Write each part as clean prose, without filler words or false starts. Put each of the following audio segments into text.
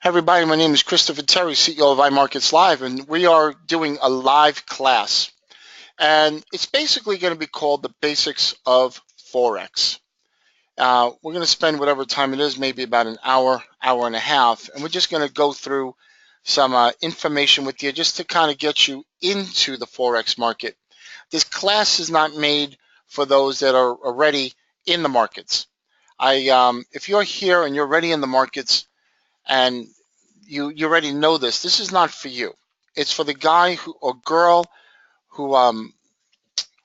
Hi everybody, my name is Christopher Terry, CEO of iMarkets Live, and we are doing a live class. And it's basically going to be called the basics of Forex. We're going to spend whatever time it is, maybe about an hour, hour and a half, and we're just going to go through some information with you just to kind of get you into the Forex market. This class is not made for those that are already in the markets. If you're here and you're already in the markets, and you already know this is not for you. It's for the guy who or girl who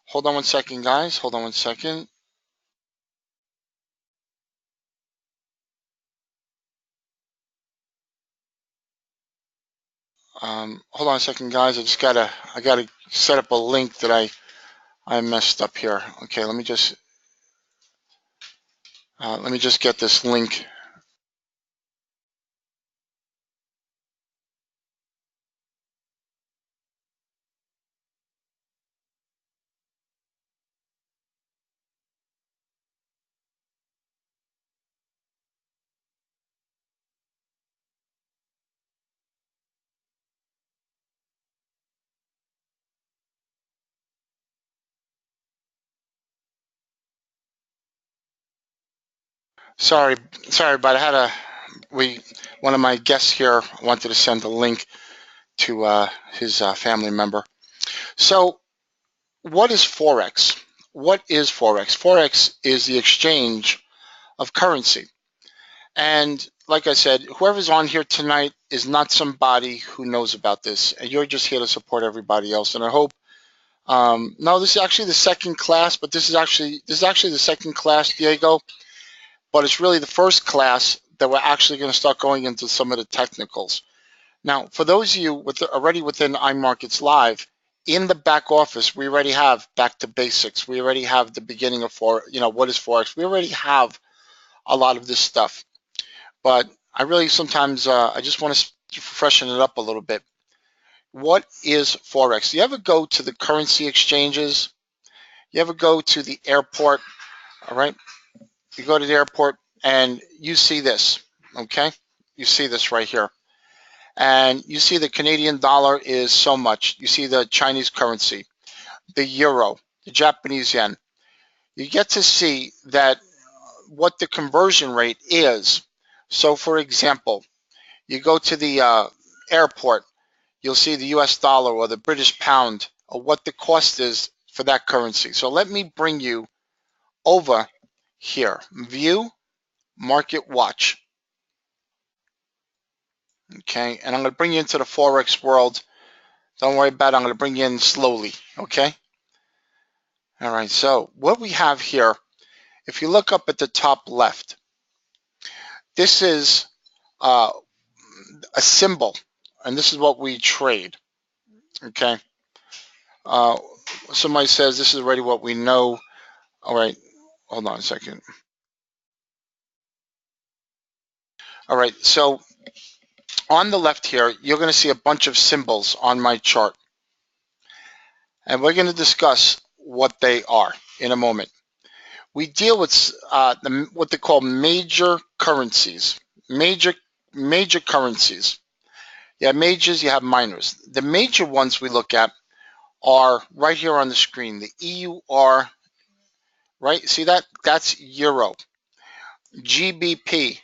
hold on one second, guys. Hold on one second. Hold on a second, guys. I gotta set up a link that I messed up here. Okay, let me just get this link. Sorry, but one of my guests here wanted to send a link to his family member. So, what is Forex? What is Forex? Forex is the exchange of currency. And like I said, whoever's on here tonight is not somebody who knows about this, and you're just here to support everybody else. And I hope, no, this is actually the second class, but this is actually the second class, Diego. But it's really the first class that we're actually going to start going into some of the technicals. Now, for those of you already within iMarkets Live, in the back office, we already have back to basics. We already have the beginning of what is Forex. We already have a lot of this stuff. But I really sometimes I just want to freshen it up a little bit. What is Forex? You ever go to the currency exchanges? You ever go to the airport? All right. You go to the airport and you see this, okay? You see this right here. And you see the Canadian dollar is so much. You see the Chinese currency, the euro, the Japanese yen. You get to see that what the conversion rate is. So for example, you go to the airport, you'll see the US dollar or the British pound or what the cost is for that currency. So let me bring you over here. View, Market Watch. Okay, and I'm going to bring you into the Forex world. Don't worry about it. I'm going to bring you in slowly. Okay. All right. So what we have here, if you look up at the top left, this is a symbol, and this is what we trade. Okay. Somebody says this is already what we know. All right. Hold on a second. All right. So on the left here, you're going to see a bunch of symbols on my chart. And we're going to discuss what they are in a moment. We deal with what they call major currencies. Major currencies. You have majors, you have minors. The major ones we look at are right here on the screen. The EUR, right? See that? That's euro. GBP,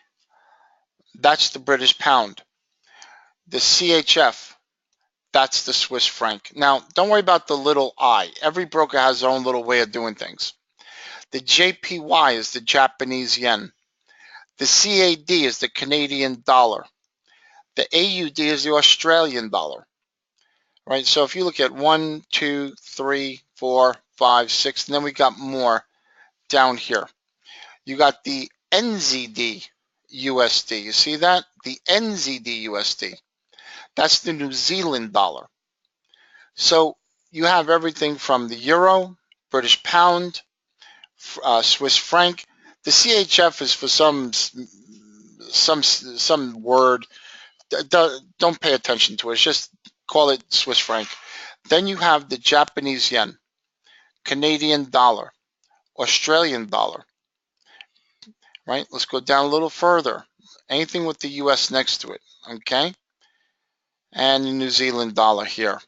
that's the British pound. The CHF, that's the Swiss franc. Now, don't worry about the little I. Every broker has their own little way of doing things. The JPY is the Japanese yen. The CAD is the Canadian dollar. The AUD is the Australian dollar. Right? So if you look at 1, 2, 3, 4, 5, 6, and then we got more down here. You got the NZD USD. You see that? The NZD USD. That's the New Zealand dollar. So you have everything from the euro, British pound, Swiss franc. The CHF is for some word. Don't pay attention to it. It's just call it Swiss franc. Then you have the Japanese yen, Canadian dollar, Australian dollar. Right? Let's go down a little further. anything with the US next to it, okay? And the New Zealand dollar here.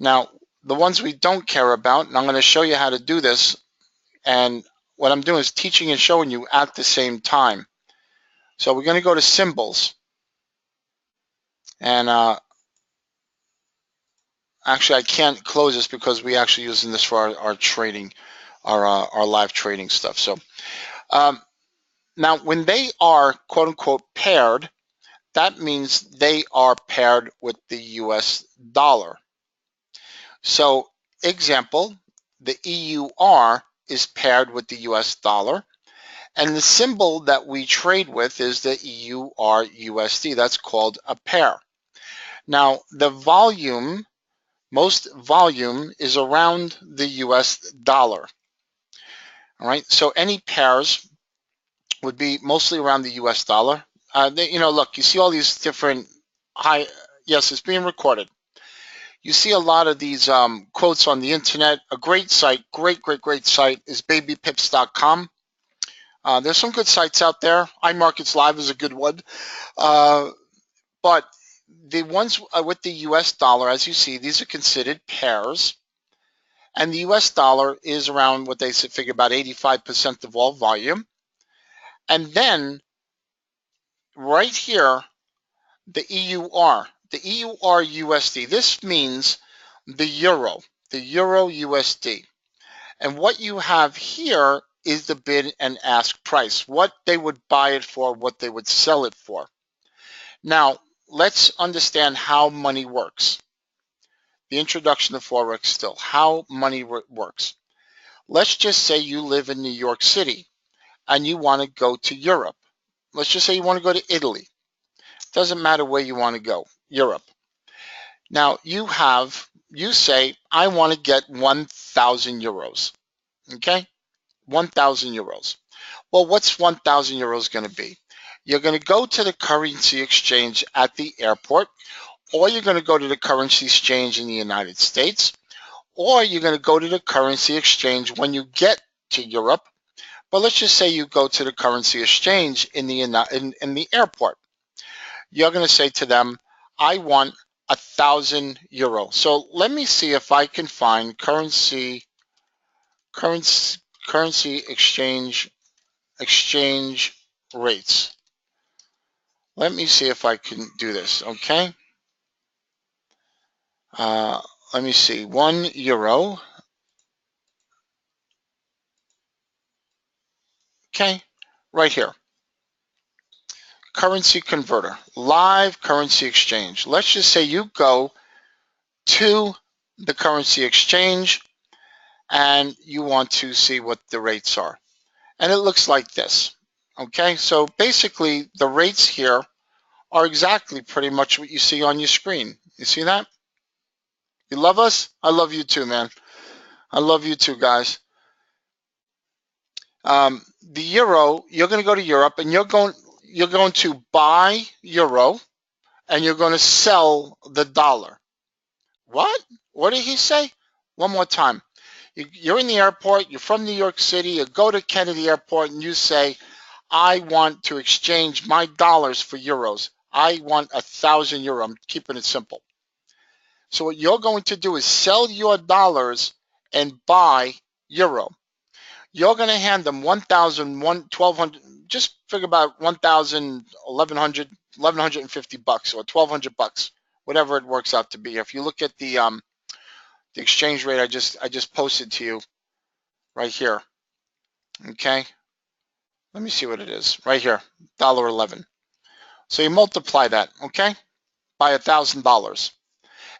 Now, the ones we don't care about, and I'm going to show you how to do this, and what I'm doing is teaching and showing you at the same time. So we're going to go to symbols, and actually I can't close this because we actually using this for our trading, our live trading stuff. So now when they are quote unquote paired, that means they are paired with the US dollar. So example, the EUR is paired with the US dollar, and the symbol that we trade with is the EUR USD. That's called a pair. Now the volume, most volume is around the US dollar. All right, so any pairs would be mostly around the US dollar. Look, you see all these different high, yes, it's being recorded. You see a lot of these quotes on the internet. A great site, great site is babypips.com. There's some good sites out there. iMarkets Live is a good one. But the ones with the US dollar, as you see, these are considered pairs. And the US dollar is around what they figure about 85% of all volume. And then right here, the EUR USD. This means the euro USD. And what you have here is the bid and ask price, what they would buy it for, what they would sell it for. Now, let's understand how money works. The introduction to Forex still, how money works. Let's just say you live in New York City and you want to go to Europe. Let's just say you want to go to Italy. Doesn't matter where you want to go, Europe. Now you say, I want to get 1,000 euros. Okay, 1,000 euros. Well, what's 1,000 euros going to be? You're going to go to the currency exchange at the airport, or you're going to go to the currency exchange in the United States, or you're going to go to the currency exchange when you get to Europe. But let's just say you go to the currency exchange in the airport. You're going to say to them, I want 1,000 euro. So let me see if I can find currency exchange rates. Let me see if I can do this, okay? Let me see, 1 euro. Okay, right here. Currency converter, live currency exchange. Let's just say you go to the currency exchange and you want to see what the rates are. And it looks like this. Okay, so basically the rates here are exactly pretty much what you see on your screen. You see that? You love us? I love you too, man. I love you too, guys. The euro, you're going to go to Europe and you're going to buy euro and you're going to sell the dollar. What? What did he say? One more time. You're in the airport, you're from New York City, you go to Kennedy Airport and you say, I want to exchange my dollars for euros. I want 1,000 euro. I'm keeping it simple. So what you're going to do is sell your dollars and buy euro. You're going to hand them 1,000, 1,200, just figure about 1,000, 1,100, 1,150 bucks or 1,200 bucks, whatever it works out to be. If you look at the exchange rate I just posted to you right here, okay? Let me see what it is right here, $1.11. So you multiply that, okay, by $1,000,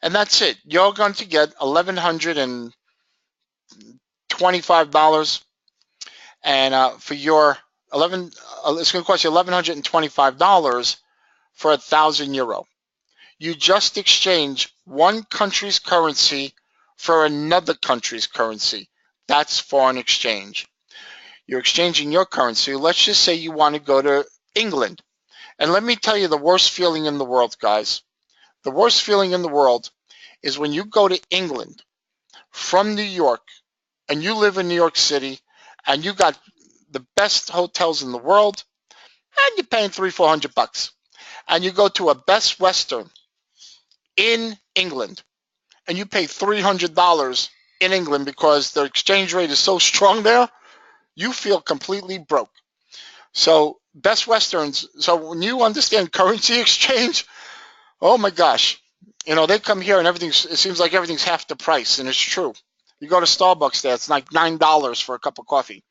and that's it. You're going to get $1,125, and for your it's going to cost you $1,125 for 1,000 euro. You just exchange one country's currency for another country's currency. That's foreign exchange. You're exchanging your currency. Let's just say you want to go to England. And let me tell you the worst feeling in the world, guys. The worst feeling in the world is when you go to England from New York and you live in New York City and you got the best hotels in the world and you're paying $300-400, and you go to a Best Western in England, and you pay $300 in England because the exchange rate is so strong there, you feel completely broke. So Best Westerns, so when you understand currency exchange, oh my gosh, they come here and it seems like everything's half the price, and it's true. You go to Starbucks there, it's like $9 for a cup of coffee.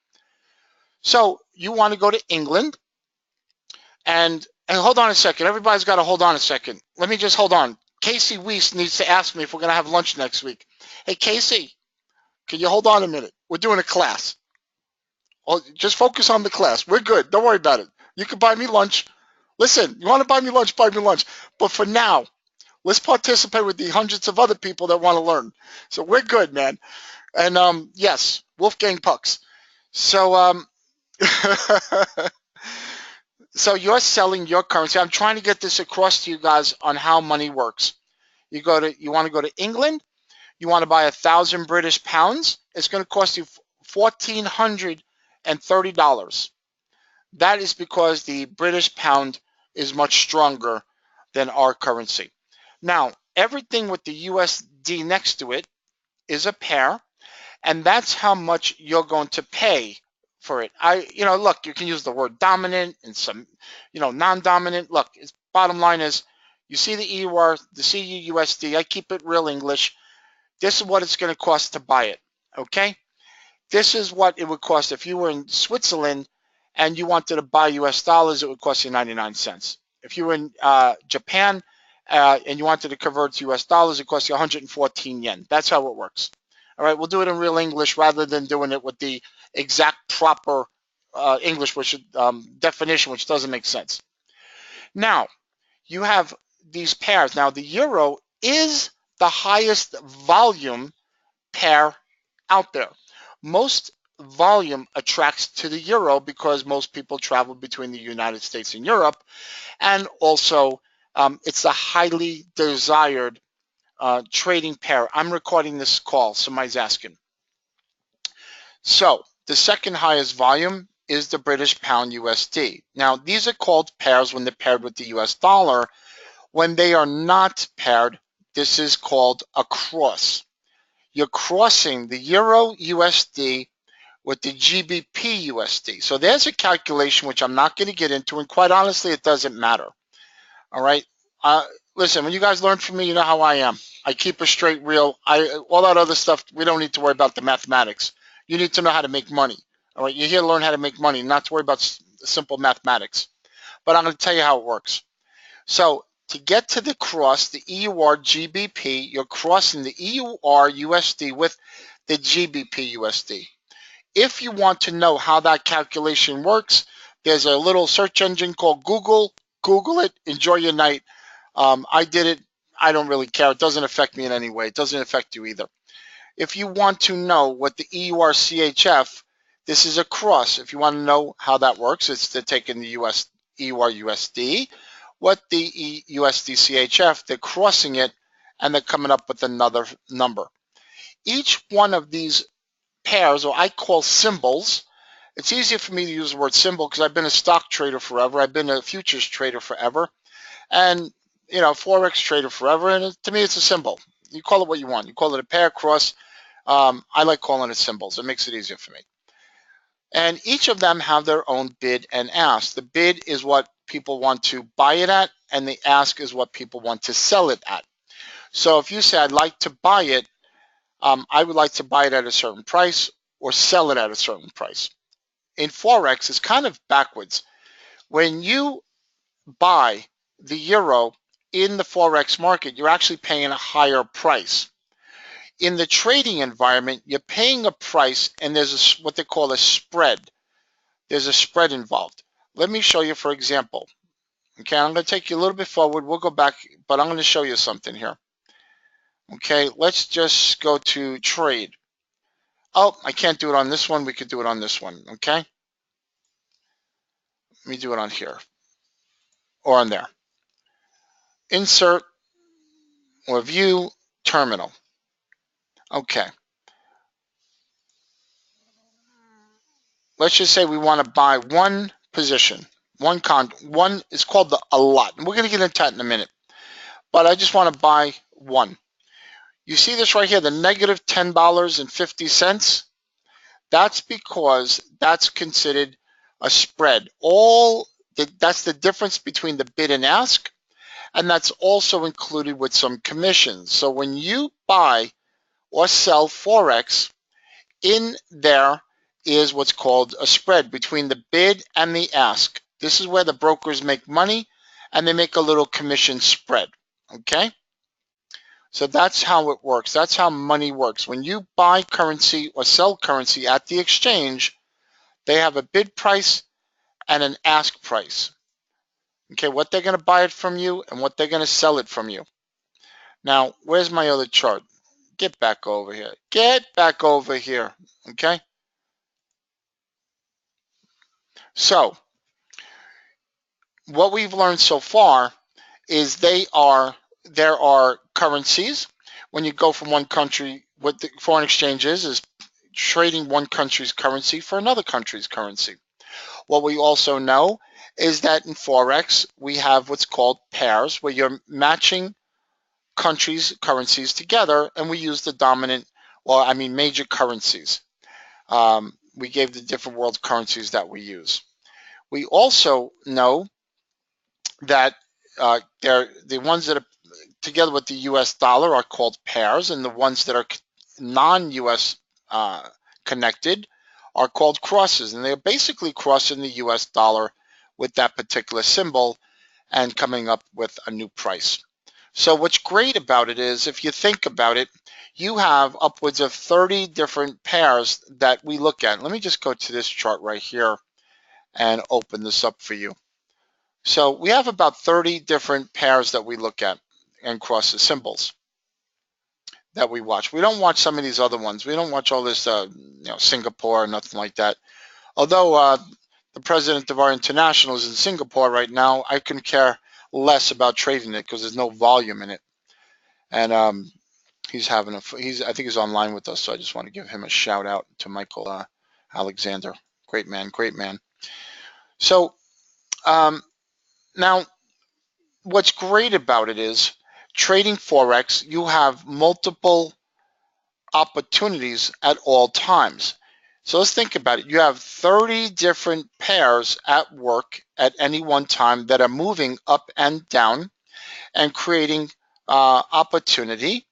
So you want to go to England, and hold on a second. Everybody's got to hold on a second. Let me just hold on. Casey Weiss needs to ask me if we're going to have lunch next week. Hey, Casey, can you hold on a minute? We're doing a class. Just focus on the class. We're good. Don't worry about it. You can buy me lunch. Listen, you want to buy me lunch, buy me lunch. But for now, let's participate with the hundreds of other people that want to learn. So we're good, man. And yes, Wolfgang Pucks. So so you're selling your currency. I'm trying to get this across to you guys on how money works. You want to go to England. You want to buy 1,000 British pounds. It's going to cost you $1,430. That is because the British pound is much stronger than our currency. Now, everything with the USD next to it is a pair, and that's how much you're going to pay for it. Look, you can use the word dominant and some, non-dominant. Look, bottom line is, you see the EUR, the CUUSD. I keep it real English. This is what it's going to cost to buy it. Okay? This is what it would cost if you were in Switzerland and you wanted to buy US dollars. It would cost you 99 cents. If you were in Japan and you wanted to convert to US dollars, it costs you 114 yen. That's how it works. All right, we'll do it in real English rather than doing it with the exact proper English definition, which doesn't make sense. Now, you have these pairs. Now, the euro is the highest volume pair out there. Most volume attracts to the euro because most people travel between the United States and Europe, and also it's a highly desired trading pair. I'm recording this call, somebody's asking. So the second highest volume is the British pound USD. Now, these are called pairs when they're paired with the US dollar. When they are not paired, this is called a cross. You're crossing the euro USD with the GBP USD. So there's a calculation which I'm not going to get into, and quite honestly, it doesn't matter. All right. Listen, when you guys learn from me, you know how I am. I keep it straight, real. All that other stuff, we don't need to worry about the mathematics. You need to know how to make money. All right. You're here to learn how to make money, not to worry about simple mathematics. But I'm going to tell you how it works. So to get to the cross, the EUR GBP, you're crossing the EUR USD with the GBP USD. If you want to know how that calculation works, there's a little search engine called Google. Google it. Enjoy your night. I did it. I don't really care. It doesn't affect me in any way. It doesn't affect you either. If you want to know what the EUR CHF, this is a cross. If you want to know how that works, it's to take in the US EUR USD, what the USD CHF, they're crossing it, and they're coming up with another number. Each one of these pairs, or I call symbols, it's easier for me to use the word symbol because I've been a stock trader forever. I've been a futures trader forever, and FOREX trader forever. And to me, it's a symbol. You call it what you want. You call it a pair, cross. I like calling it symbols. It makes it easier for me. And each of them have their own bid and ask. The bid is what people want to buy it at, and the ask is what people want to sell it at. So if you say, I'd like to buy it, I would like to buy it at a certain price or sell it at a certain price. In Forex, it's kind of backwards. When you buy the euro in the Forex market, you're actually paying a higher price. In the trading environment, you're paying a price, and there's what they call a spread. There's a spread involved. Let me show you, for example. Okay, I'm going to take you a little bit forward. We'll go back, but I'm going to show you something here. Okay, let's just go to trade. Oh, I can't do it on this one. We could do it on this one. Okay, let me do it on here or on there. Insert or view terminal. Okay. Let's just say we want to buy one position. One is called a lot. And we're going to get into that in a minute. But I just want to buy one. You see this right here, the negative $10.50? That's because that's considered a spread. That's the difference between the bid and ask, and that's also included with some commissions. So when you buy or sell Forex, in there is what's called a spread between the bid and the ask. This is where the brokers make money, and they make a little commission spread, okay? So that's how it works. That's how money works. When you buy currency or sell currency at the exchange, they have a bid price and an ask price. Okay, what they're going to buy it from you and what they're going to sell it from you. Now, where's my other chart? Get back over here. Get back over here. Okay? So, what we've learned so far is there are currencies. When you go from one country, what the foreign exchange is trading one country's currency for another country's currency. What we also know is that in Forex, we have what's called pairs, where you're matching countries' currencies together, and we use the major currencies. We gave the different world currencies that we use. We also know that the ones that are together with the US dollar are called pairs, and the ones that are non-US connected are called crosses, and they're basically crossing the US dollar with that particular symbol and coming up with a new price. So what's great about it is, if you think about it, you have upwards of 30 different pairs that we look at. Let me just go to this chart right here and open this up for you. So we have about 30 different pairs that we look at and cross the symbols that we watch. We don't watch some of these other ones. We don't watch all this, Singapore or nothing like that. Although the president of our international is in Singapore right now, I couldn't care less about trading it because there's no volume in it. And I think he's online with us, so I just want to give him a shout out to Michael Alexander. Great man, great man. So now what's great about it is trading Forex, you have multiple opportunities at all times. So let's think about it. You have 30 different pairs at work at any one time that are moving up and down and creating opportunity.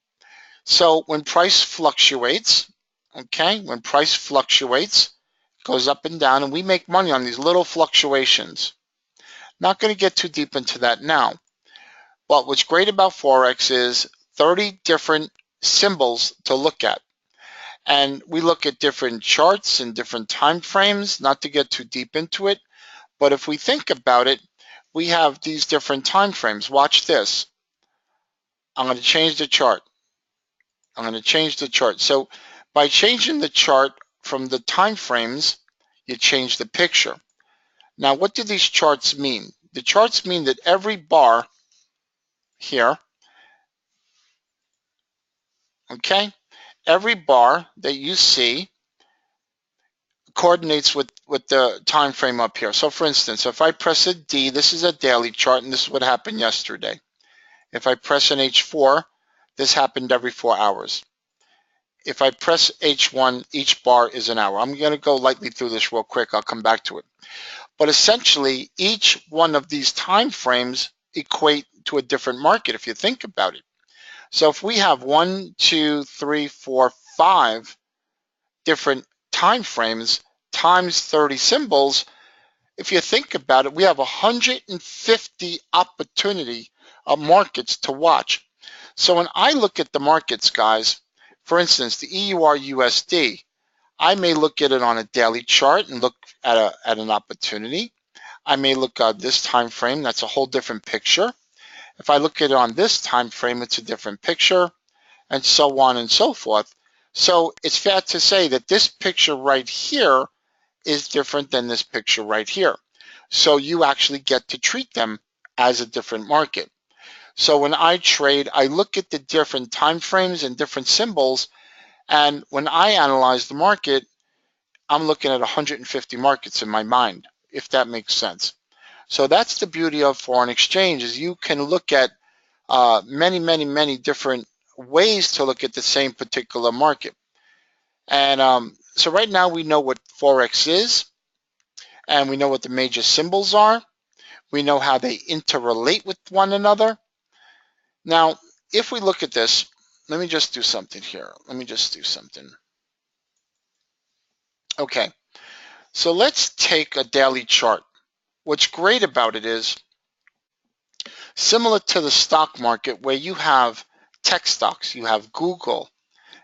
So when price fluctuates, okay, when price fluctuates, it goes up and down, and we make money on these little fluctuations. Not going to get too deep into that now. But what's great about Forex is 30 different symbols to look at. And we look at different charts and different time frames, not to get too deep into it. But if we think about it, we have these different time frames. Watch this. I'm going to change the chart. So by changing the chart from the time frames, you change the picture. Now, what do these charts mean? The charts mean that every bar here, okay, every bar that you see coordinates with the time frame up here. So for instance, if I press a D, this is a daily chart, and this is what happened yesterday. If I press an H4, this happened every 4 hours. If I press H1, each bar is an hour. I'm going to go lightly through this real quick. I'll come back to it. But essentially, each one of these time frames equate to a different market if you think about it. So if we have 1, 2, 3, 4, 5 different time frames times 30 symbols, if you think about it, we have 150 opportunity of markets to watch. So when I look at the markets, guys, for instance, the EUR-USD, I may look at it on a daily chart and look at an opportunity. I may look at this time frame. That's a whole different picture. If I look at it on this time frame, it's a different picture, and so on and so forth. So it's fair to say that this picture right here is different than this picture right here. So you actually get to treat them as a different market. So when I trade, I look at the different time frames and different symbols, and when I analyze the market, I'm looking at 150 markets in my mind, if that makes sense. So that's the beauty of foreign exchange, is you can look at many different ways to look at the same particular market. And so right now we know what Forex is, and we know what the major symbols are. We know how they interrelate with one another. Now, if we look at this, let me just do something here. Let me just do something. Okay, so let's take a daily chart. What's great about it is, similar to the stock market where you have tech stocks, you have Google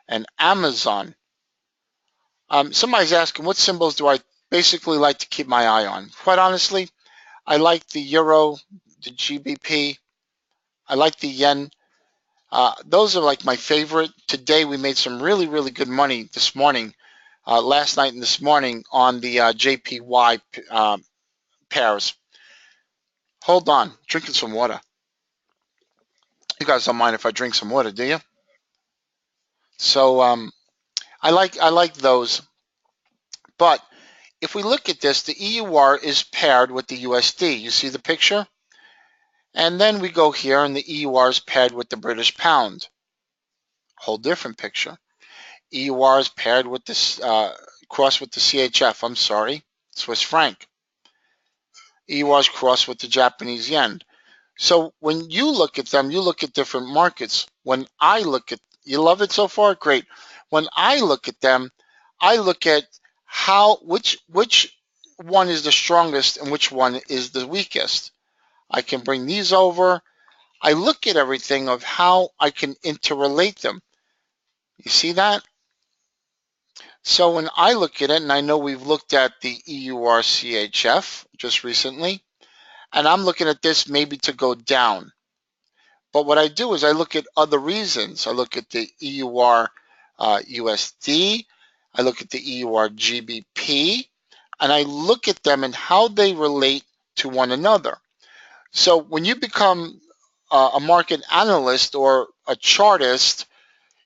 and Amazon. Somebody's asking, what symbols do I basically like to keep my eye on? Quite honestly, I like the euro, the GBP. I like the yen. Those are like my favorite. Today we made some really good money this morning, last night and this morning on the JPY pairs. Hold on, drinking some water. You guys don't mind if I drink some water, do you? So I like those. But if we look at this, the EUR is paired with the USD. You see the picture? And then we go here, and the EUR is paired with the British pound. Whole different picture. EUR is paired with this cross with the CHF. I'm sorry, Swiss franc. EUR is crossed with the Japanese yen. So when you look at them, you look at different markets. When I look at, you love it so far? Great. When I look at them, I look at which one is the strongest and which one is the weakest. I can bring these over. I look at everything of how I can interrelate them. You see that? So when I look at it, and I know we've looked at the EUR-CHF just recently, and I'm looking at this maybe to go down. But what I do is I look at other reasons. I look at the EUR USD, I look at the EUR GBP, and I look at them and how they relate to one another. So when you become a market analyst or a chartist,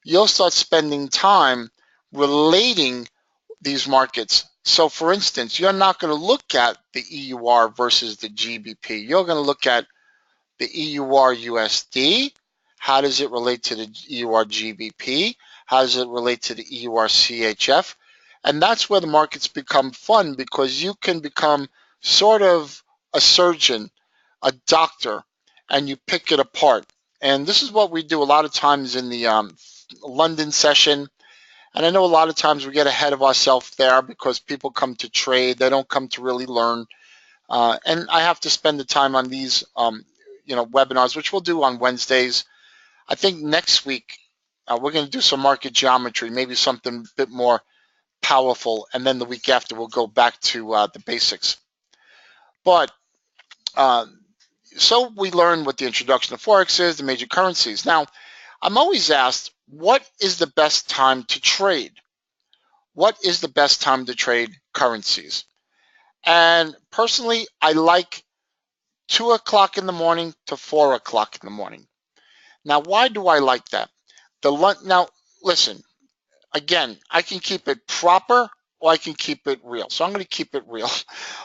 you'll start spending time relating these markets. So for instance, you're not going to look at the EUR versus the GBP. You're going to look at the EUR USD. How does it relate to the EUR GBP? How does it relate to the EUR CHF? And that's where the markets become fun, because you can become sort of a surgeon, a doctor, and you pick it apart. And this is what we do a lot of times in the London session. And I know a lot of times we get ahead of ourselves there because people come to trade. They don't come to really learn. And I have to spend the time on these webinars, which we'll do on Wednesdays. I think next week we're going to do some market geometry, maybe something a bit more powerful. And then the week after, we'll go back to the basics. But so we learn what the introduction of Forex is, the major currencies. Now, I'm always asked, what is the best time to trade? What is the best time to trade currencies? And personally, I like 2 o'clock in the morning to 4 o'clock in the morning. Now, why do I like that? Now, listen, again, I can keep it proper or I can keep it real. So I'm going to keep it real.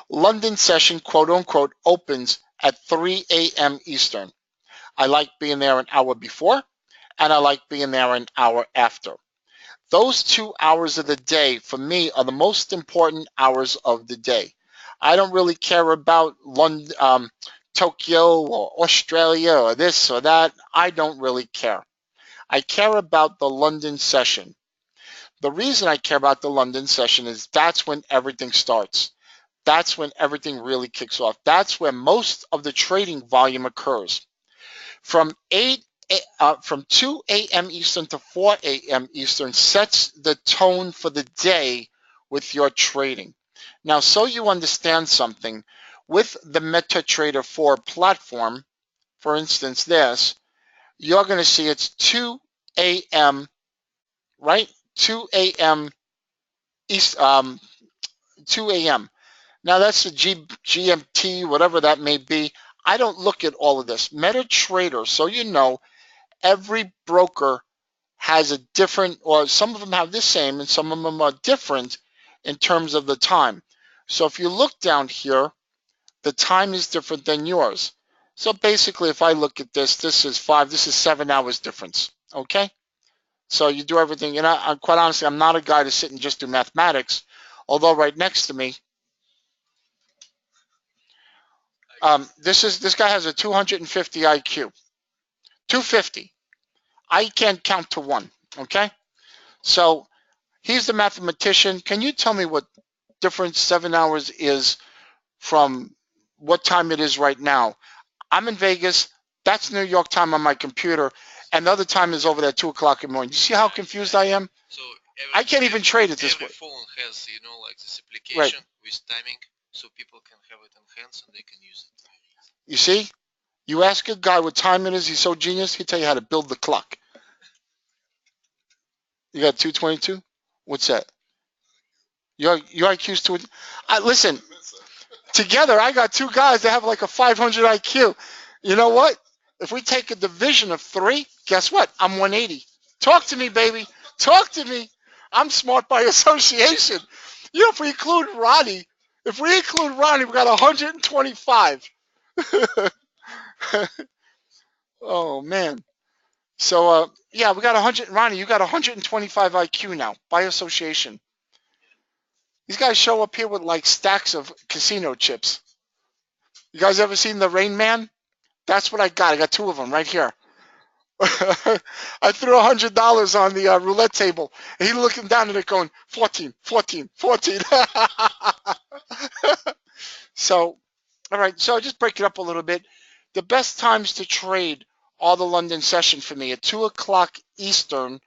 London session, quote unquote, opens at 3 a.m. Eastern. I like being there an hour before, and I like being there an hour after. Those 2 hours of the day, for me, are the most important hours of the day. I don't really care about London, Tokyo or Australia or this or that. I don't really care. I care about the London session. The reason I care about the London session is that's when everything starts. That's when everything really kicks off. That's where most of the trading volume occurs. From 2 a.m. Eastern to 4 a.m. Eastern sets the tone for the day with your trading. Now, so you understand something, with the MetaTrader 4 platform, for instance, this, you're going to see it's 2 a.m., right? 2 a.m. East, 2 a.m. Now, that's the GMT, whatever that may be. I don't look at all of this. MetaTrader, so you know, every broker has a different, or some of them have the same, and some of them are different in terms of the time. So if you look down here, the time is different than yours. So basically, if I look at this, this is 7 hours difference. Okay? So you do everything. And I'm quite honestly, I'm not a guy to sit and just do mathematics. Although right next to me, this guy has a 250 IQ. 250. I can't count to one. Okay? So he's the mathematician. Can you tell me what difference 7 hours is from what time it is right now? I'm in Vegas. That's New York time on my computer. And the other time is over there at 2 o'clock in the morning. You see how confused I am? So I can't even trade it this way. Every phone has, like this application Right. with timing, so people can have it in hands and they can use it. You see? You ask a guy what time it is, he's so genius, he'll tell you how to build the clock. You got 222? What's that? Your IQ's too. Listen, together I got two guys that have like a 500 IQ. You know what? If we take a division of 3, guess what? I'm 180. Talk to me, baby. Talk to me. I'm smart by association. If we include Ronnie, we got 125. Oh man. So yeah, we got 100. Ronnie, you got 125 IQ now by association. These guys show up here with like stacks of casino chips. You guys ever seen the Rain Man? That's what I got. I got 2 of them right here. I threw $100 on the roulette table, and he looking down at it going 14, 14, 14. So, all right. So just break it up a little bit. The best times to trade are the London session for me at 2 o'clock Eastern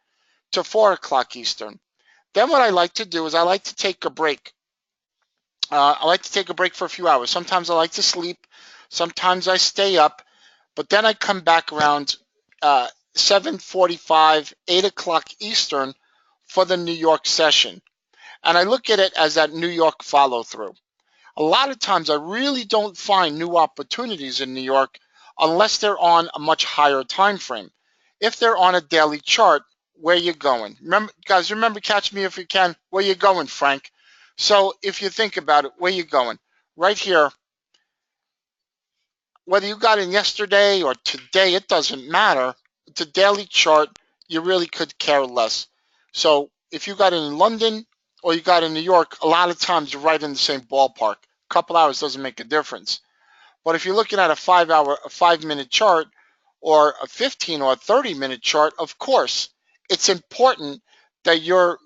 to 4 o'clock Eastern. Then what I like to do is I like to take a break. I like to take a break for a few hours. Sometimes I like to sleep. Sometimes I stay up. But then I come back around 7:45, 8 o'clock Eastern for the New York session. And I look at it as that New York follow through. A lot of times I really don't find new opportunities in New York unless they're on a much higher time frame. If they're on a daily chart, where you going? Remember, catch me if you can. Where you going, Frank? So if you think about it, where you going? Right here, whether you got in yesterday or today, it doesn't matter. It's a daily chart. You really could care less. So if you got in London or you got in New York, a lot of times you're right in the same ballpark. A couple hours doesn't make a difference. But if you're looking at a 5-minute chart or a 15 or a 30-minute chart, of course, it's important that you're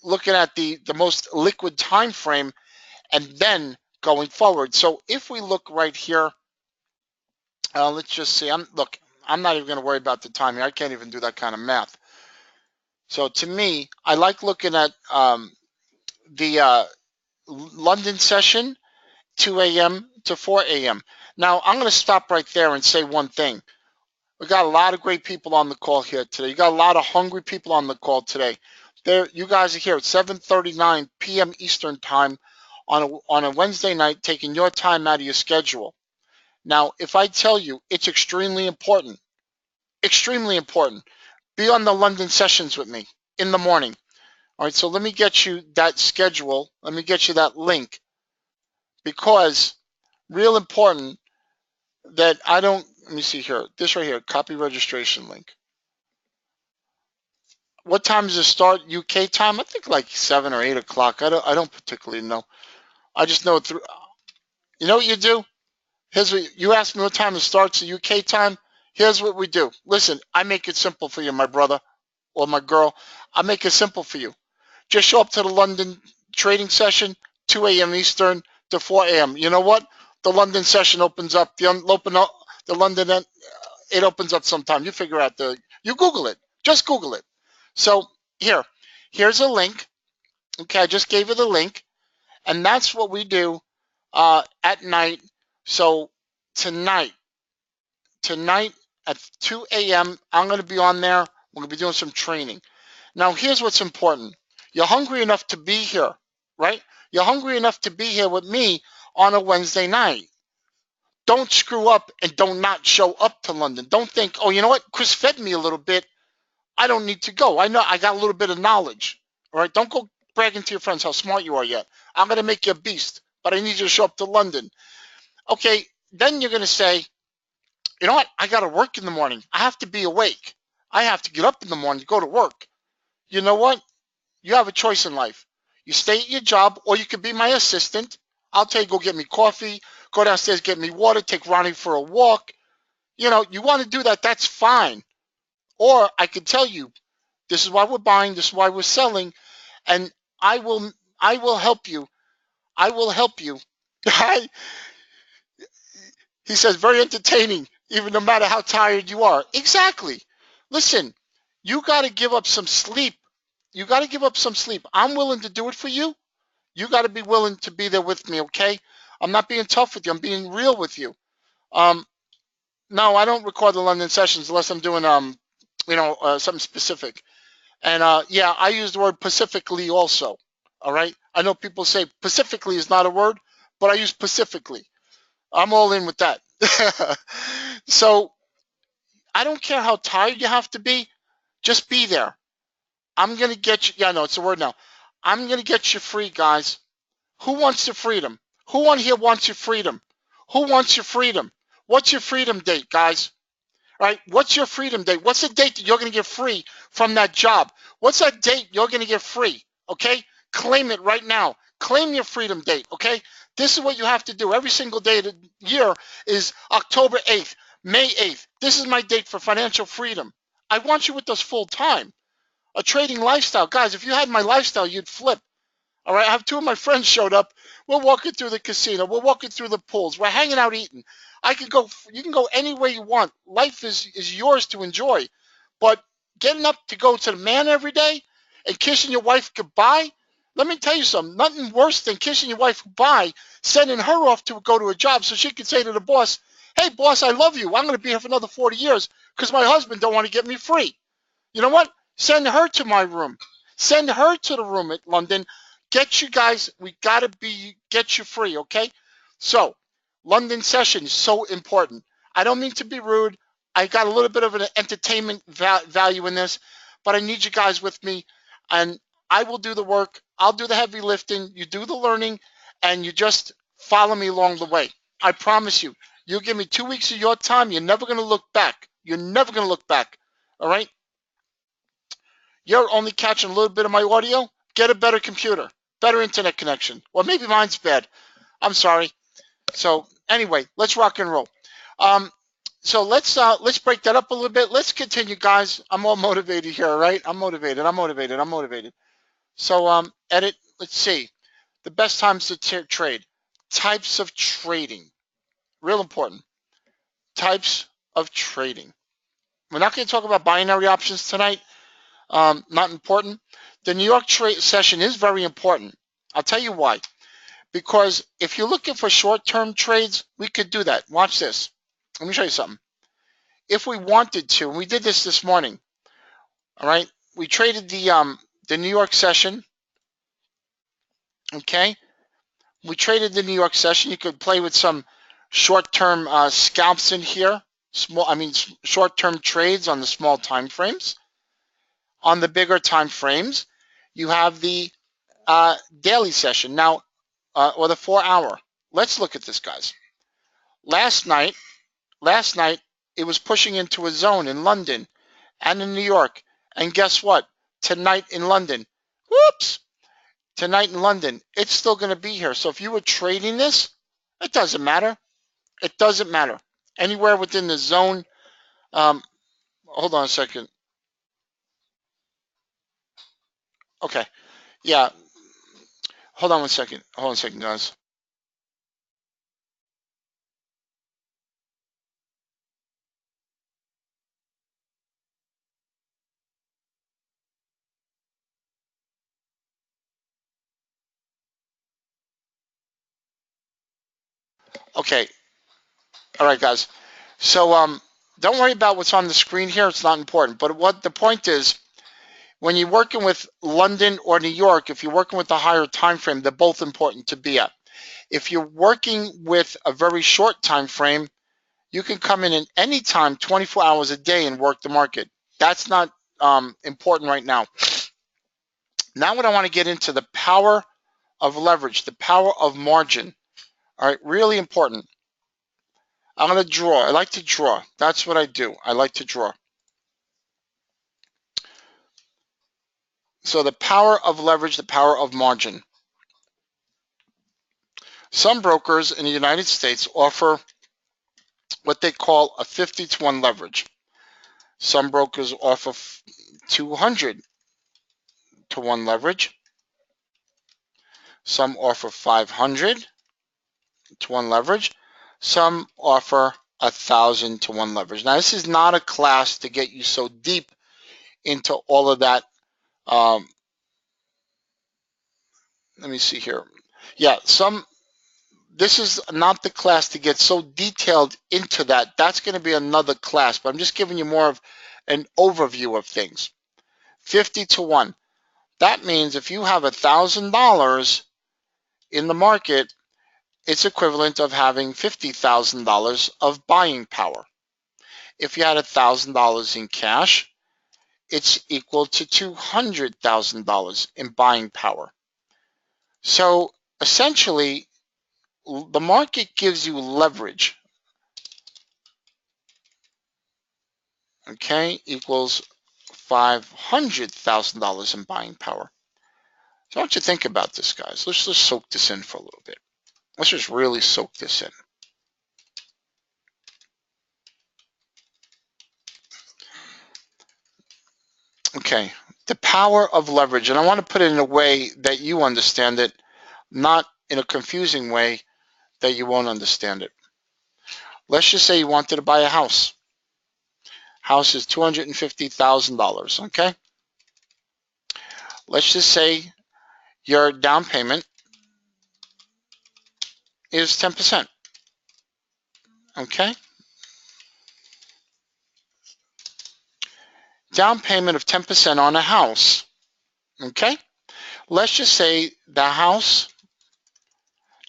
looking at the most liquid time frame and then going forward. So if we look right here, let's just see. I'm not even going to worry about the timing. I can't even do that kind of math. So to me, I like looking at the London session, 2 a.m. to 4 a.m. Now, I'm going to stop right there and say one thing. We got a lot of great people on the call here today. You got a lot of hungry people on the call today. You guys are here at 7:39 p.m. Eastern time on a Wednesday night, taking your time out of your schedule. Now, if I tell you it's extremely important, be on the London sessions with me in the morning. All right, so let me get you that schedule. Let me get you that link because real important that I don't, let me see here, this right here, copy registration link. What time does it start UK time? I think like 7 or 8 o'clock. I don't particularly know. I just know through, you know what you do? Here's what you ask me what time it starts at UK time. Here's what we do. Listen, I make it simple for you, my brother or my girl. I make it simple for you. Just show up to the London trading session, 2 a.m. Eastern to 4 a.m. You know what? The London session opens up. The London, it opens up sometime. You figure out you Google it. Just Google it. So here's a link. Okay, I just gave you the link. And that's what we do at night. So tonight at 2 a.m., I'm going to be on there. We're going to be doing some training. Now, here's what's important. You're hungry enough to be here, right? You're hungry enough to be here with me on a Wednesday night. Don't screw up and don't not show up to London. Don't think, oh, you know what? Chris fed me a little bit. I don't need to go. I know I got a little bit of knowledge. All right? Don't go bragging to your friends how smart you are yet. I'm going to make you a beast, but I need you to show up to London. Okay, then you're going to say, you know what? I got to work in the morning. I have to be awake. I have to get up in the morning to go to work. You know what? You have a choice in life. You stay at your job, or you could be my assistant. I'll tell you, go get me coffee, go downstairs, get me water, take Ronnie for a walk. You know, you want to do that, that's fine. Or I could tell you, this is why we're buying, this is why we're selling, and I will I will help you. I will help you. He says, very entertaining, even no matter how tired you are. Exactly. Listen, you got to give up some sleep. You got to give up some sleep. I'm willing to do it for you. You got to be willing to be there with me, okay? I'm not being tough with you. I'm being real with you. Um, no, I don't record the London sessions unless I'm doing something specific. And yeah, I use the word pacifically also. All right. I know people say pacifically is not a word, but I use pacifically. I'm all in with that. So I don't care how tired you have to be. Just be there. I'm gonna get you. Yeah, no, it's a word now. I'm gonna get you free, guys. Who wants your freedom? Who on here wants your freedom? Who wants your freedom? What's your freedom date, guys? All right? What's your freedom date? What's the date that you're going to get free from that job? What's that date you're going to get free? Okay? Claim it right now. Claim your freedom date, okay? This is what you have to do. Every single day of the year is October 8th, May 8th. This is my date for financial freedom. I want you with us full time. A trading lifestyle. Guys, if you had my lifestyle, you'd flip. All right, I have two of my friends showed up. We're walking through the casino. We're walking through the pools. We're hanging out eating. I can go. You can go anywhere you want. Life is yours to enjoy. But getting up to go to the man every day and kissing your wife goodbye. Let me tell you something. Nothing worse than kissing your wife goodbye, sending her off to go to a job so she can say to the boss, "Hey, boss, I love you. I'm going to be here for another 40 years because my husband don't want to get me free." You know what? Send her to my room. Send her to the room at London. Get you guys, we gotta get you free, okay? So, London session is so important. I don't mean to be rude. I got a little bit of an entertainment value in this, but I need you guys with me, and I will do the work. I'll do the heavy lifting. You do the learning, and you just follow me along the way. I promise you. You give me 2 weeks of your time. You're never gonna look back. You're never gonna look back. All right? You're only catching a little bit of my audio. Get a better computer, better internet connection. Or maybe mine's bad. I'm sorry. So anyway, let's rock and roll. Um, so let's break that up a little bit. Let's continue, guys. I'm all motivated here, all right? I'm motivated. I'm motivated. I'm motivated. So edit. Let's see. The best times to trade. Types of trading. Real important. Types of trading. We're not going to talk about binary options tonight. Not important. The New York trade session is very important. I'll tell you why. Because if you're looking for short-term trades, we could do that. Watch this. Let me show you something. If we wanted to, and we did this morning, all right? We traded the New York session, okay? We traded the New York session. You could play with some short-term scalps in here. Short-term trades on the small time frames. On the bigger time frames, you have the daily session now, or the 4 hour. Let's look at this, guys. Last night, it was pushing into a zone in London and in New York. And guess what? Tonight in London, tonight in London, it's still going to be here. So if you were trading this, it doesn't matter. It doesn't matter. Anywhere within the zone. Hold on a second. Okay. Yeah. Hold on one second. Hold on a second, guys. Okay. All right, guys. So don't worry about what's on the screen here. It's not important. But what the point is, when you're working with London or New York, if you're working with a higher time frame, they're both important to be at. If you're working with a very short time frame, you can come in at any time, 24 hours a day, and work the market. That's not important right now. Now what I want to get into, the power of leverage, the power of margin. All right, really important. I'm going to draw. I like to draw. That's what I do. I like to draw. So the power of leverage, the power of margin. Some brokers in the United States offer what they call a 50 to 1 leverage. Some brokers offer 200 to 1 leverage. Some offer 500 to 1 leverage. Some offer 1,000 to 1 leverage. Now, this is not a class to get you so deep into all of that. Let me see here. Yeah, this is not the class to get so detailed into that. That's going to be another class, but I'm just giving you more of an overview of things. 50 to 1. That means if you have $1,000 in the market, it's equivalent of having $50,000 of buying power. If you had $1,000 in cash, it's equal to $200,000 in buying power. So essentially, the market gives you leverage, okay, equals $500,000 in buying power. So I want you to think about this, guys. Let's just soak this in for a little bit. Let's just really soak this in. Okay, the power of leverage, and I want to put it in a way that you understand it, not in a confusing way that you won't understand it. Let's just say you wanted to buy a house. House is $250,000, okay? Let's just say your down payment is 10%, okay? Down payment of 10% on a house, okay? Let's just say the house,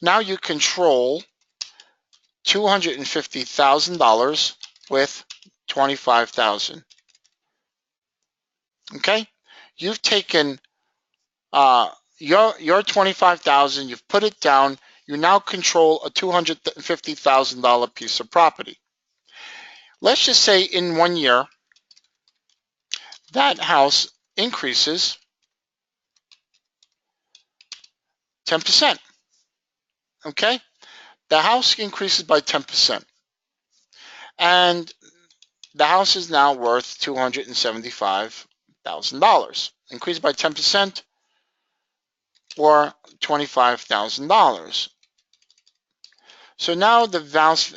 now you control $250,000 with $25,000, okay? You've taken your $25,000, you've put it down, you now control a $250,000 piece of property. Let's just say in 1 year, that house increases 10%, okay? The house increases by 10%, and the house is now worth $275,000, increased by 10%, or $25,000. So now the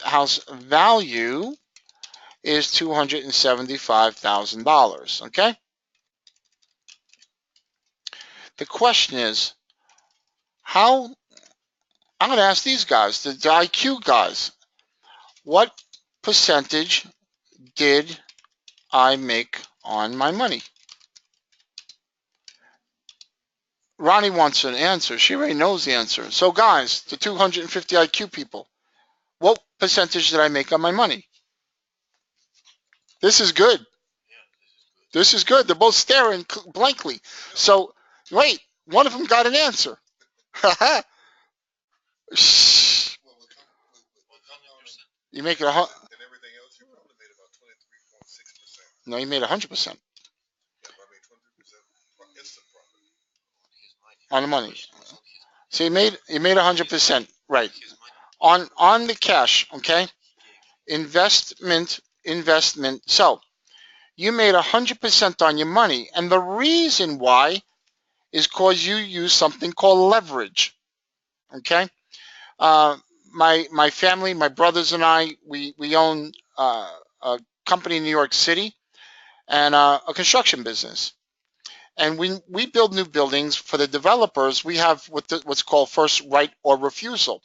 house value is $275,000, okay? The question is, I'm going to ask these guys, the IQ guys, what percentage did I make on my money? Ronnie wants an answer. She already knows the answer. So guys, the 250 IQ people, what percentage did I make on my money? This is good. This is good. They're both staring blankly. So, wait, one of them got an answer. Shh. You make it no, you made 100% on the money. So you made 100%, right? On the cash, okay? Investment. So you made 100% on your money, and the reason why is because you use something called leverage, okay? My family, my brothers and I, we own a company in New York City and a construction business. And we build new buildings for the developers. We have what's called first right or refusal.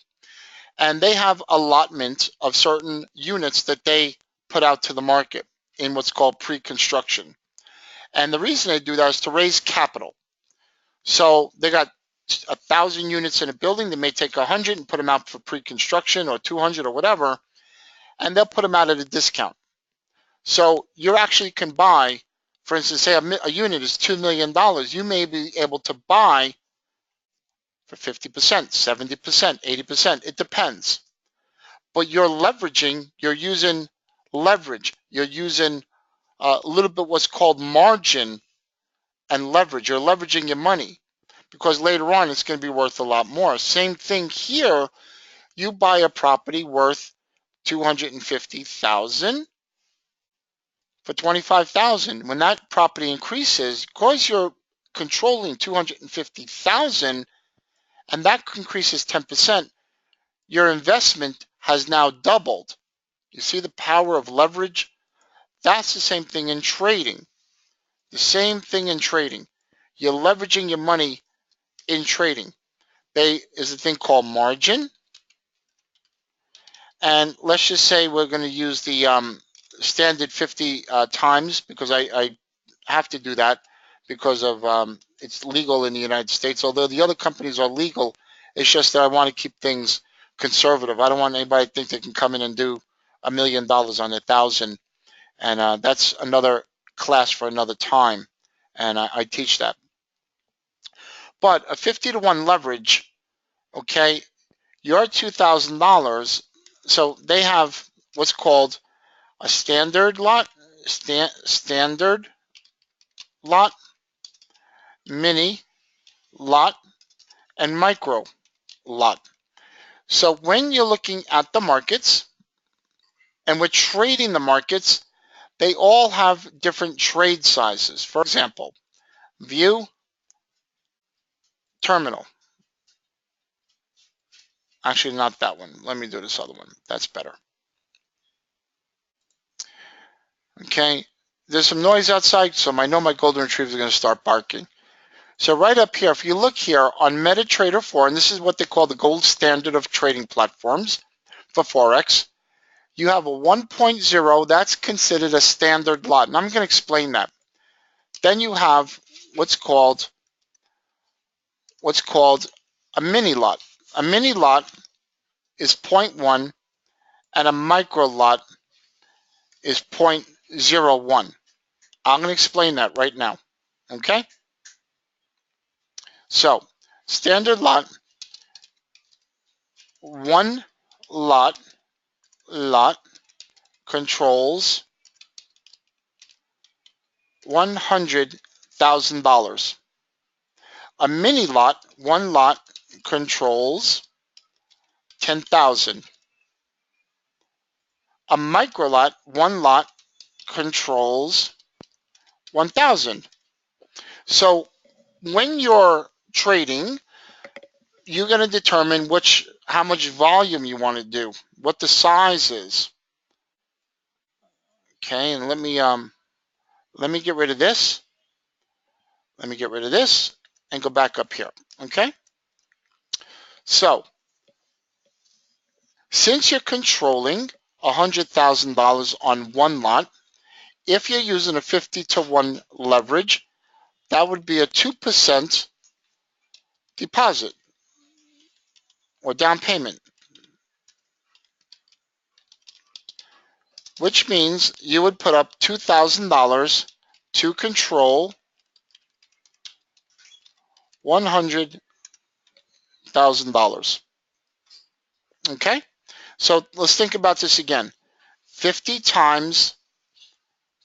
And they have allotment of certain units that they put out to the market in what's called pre-construction. And the reason they do that is to raise capital. So they got 1,000 units in a building. They may take 100 and put them out for pre-construction, or 200 or whatever, and they'll put them out at a discount. So you actually can buy, for instance, say a unit is $2 million. You may be able to buy for 50%, 70%, 80%. It depends. but you're leveraging, you're using leverage. You're using a little bit what's called margin and leverage. You're leveraging your money because later on it's going to be worth a lot more. Same thing here. You buy a property worth 250,000 for 25,000. When that property increases, because you're controlling 250,000 and that increases 10%, your investment has now doubled. You see the power of leverage? That's the same thing in trading. The same thing in trading. You're leveraging your money in trading. There is a thing called margin. And let's just say we're going to use the standard 50 times because I have to do that because of it's legal in the United States. Although the other companies are legal, it's just that I want to keep things conservative. I don't want anybody to think they can come in and do $1 million on 1,000, and that's another class for another time, and I teach that. But a 50 to 1 leverage, okay, your $2,000. So they have what's called a standard lot, standard lot, mini lot, and micro lot. So when you're looking at the markets and we're trading the markets, they all have different trade sizes. For example, view, terminal. Actually, not that one. Let me do this other one. That's better. Okay. There's some noise outside, so I know my golden retrievers are going to start barking. So right up here, if you look here on MetaTrader 4, and this is what they call the gold standard of trading platforms for Forex, you have a 1.0, that's considered a standard lot. And I'm going to explain that. Then you have what's called a mini lot. A mini lot is 0.1 and a micro lot is 0.01. I'm going to explain that right now. Okay? So, standard lot, one lot controls $100,000. A mini lot, one lot controls 10,000. A micro lot, one lot controls 1,000. So when you're trading, you're going to determine how much volume you want to do, what the size is. Okay, and let me get rid of this. Let me get rid of this and go back up here. Okay? So, since you're controlling $100,000 on one lot, if you're using a 50 to 1 leverage, that would be a 2% deposit or down payment, which means you would put up $2,000 to control $100,000. Okay? So let's think about this again. 50 times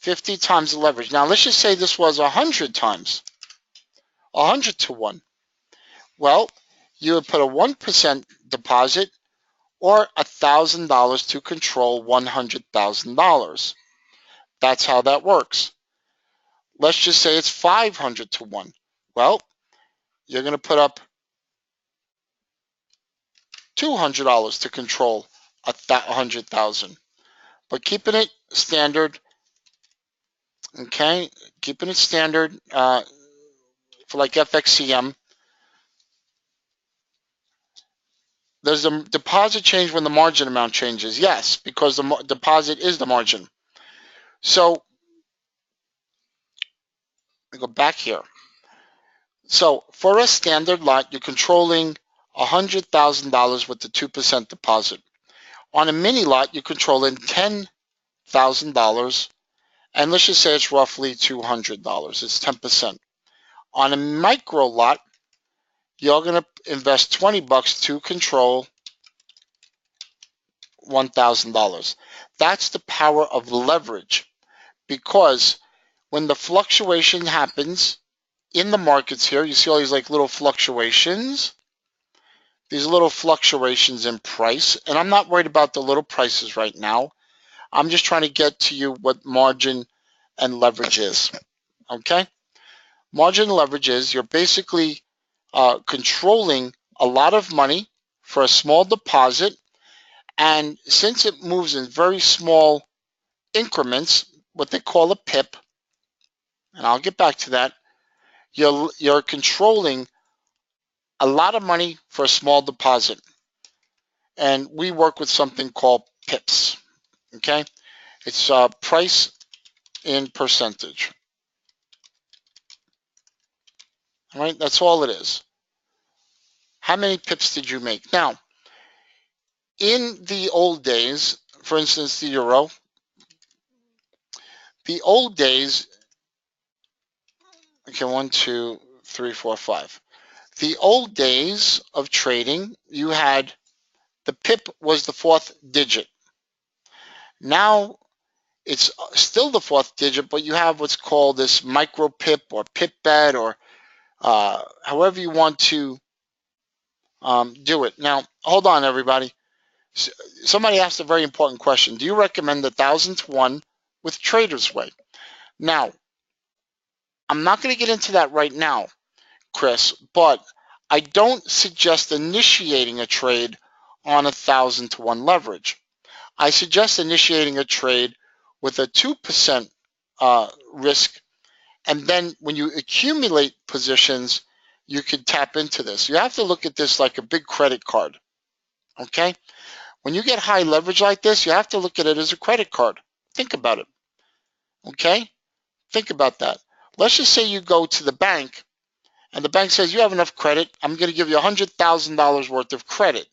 the leverage. Now let's just say this was 100 times, 100 to 1. Well, you would put a 1% deposit or $1,000 to control $100,000. That's how that works. Let's just say it's 500 to 1. Well, you're going to put up $200 to control 100,000. But keeping it standard, okay, keeping it standard for like FXCM, does the deposit change when the margin amount changes? Yes, because the deposit is the margin. So, let me go back here. So, for a standard lot, you're controlling $100,000 with the 2% deposit. On a mini lot, you're controlling $10,000, and let's just say it's roughly $200. It's 10%. On a micro lot, you're going to invest $20 to control $1,000. That's the power of leverage, because when the fluctuation happens in the markets here, you see all these like little fluctuations, in price, and I'm not worried about the little prices right now. I'm just trying to get to you what margin and leverage is. Okay? Margin and leverage is you're basically controlling a lot of money for a small deposit, and since it moves in very small increments, what they call a pip, and I'll get back to that, you're controlling a lot of money for a small deposit. And we work with something called pips. Okay? It's price in percentage. All right? That's all it is. How many pips did you make? Now, in the old days, for instance, the euro, the old days, okay, 1, 2, 3, 4, 5. The old days of trading, you had the pip was the fourth digit. Now it's still the fourth digit, but you have what's called this micro pip or pip bet, or however you want to do it. Now, hold on, everybody. Somebody asked a very important question. Do you recommend the 1,000 to 1 with Trader's Way? Now, I'm not going to get into that right now, Chris, but I don't suggest initiating a trade on 1,000 to 1 leverage. I suggest initiating a trade with a 2% risk, and then when you accumulate positions, you can tap into this. You have to look at this like a big credit card, okay? When you get high leverage like this, you have to look at it as a credit card. Think about it, okay? Think about that. Let's just say you go to the bank, and the bank says, you have enough credit, I'm going to give you $100,000 worth of credit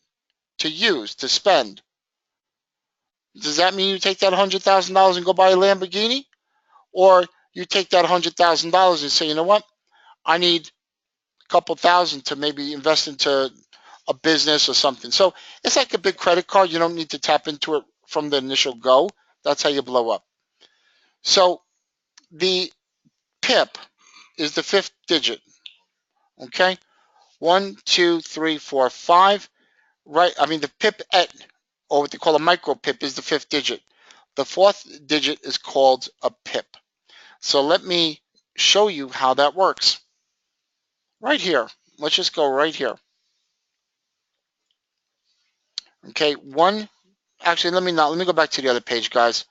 to use, to spend. Does that mean you take that $100,000 and go buy a Lamborghini? Or you take that $100,000 and say, you know what? I need a couple thousand to maybe invest into a business or something. So it's like a big credit card. You don't need to tap into it from the initial go. That's how you blow up. So the PIP is the fifth digit. Okay? 1, 2, 3, 4, 5. Right? I mean, the PIP at, or what they call a micro PIP, is the fifth digit. The fourth digit is called a PIP. So let me show you how that works. Right here. Let's just go right here. Okay, actually, let me go back to the other page, guys.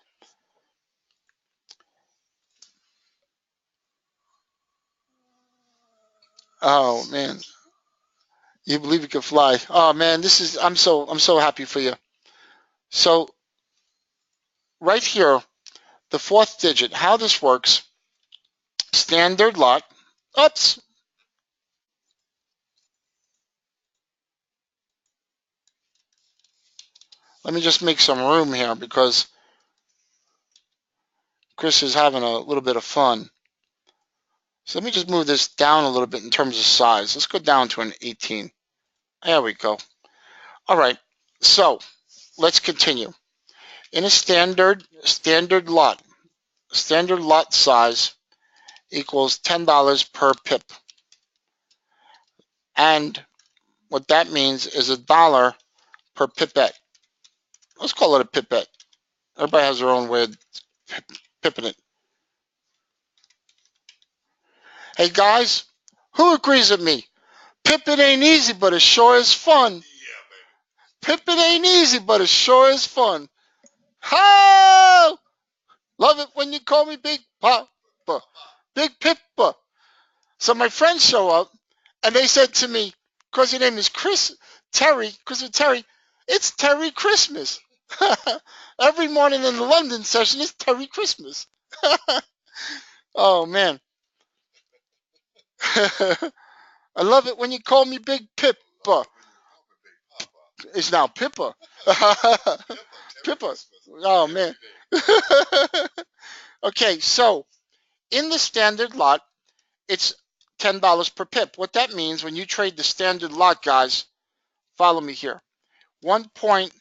Oh man, you believe you can fly? Oh man, I'm so happy for you. So right here, the fourth digit, how this works, standard lot. Oops. Let me just make some room here because Chris is having a little bit of fun. So let me just move this down a little bit in terms of size. Let's go down to an 18. There we go. All right. So let's continue. In a standard lot size equals $10 per pip. And what that means is $1 per pipette. Let's call it a pipette. Everybody has their own way of pipping it. Hey guys, who agrees with me? Pippin' ain't easy, but it sure is fun. Pippin' ain't easy, but it sure is fun. Ho! Love it when you call me Big Papa. Big Pippa. So my friends show up, and they said to me, because your name is Terry, it's Terry Christmas. Every morning in the London session is Terry Christmas. Oh, man. I love it when you call me Big Pippa. It's now Pippa. Pippa. Oh, man. Okay, so in the standard lot, it's $10 per pip. What that means when you trade the standard lot, guys, follow me here. 1.1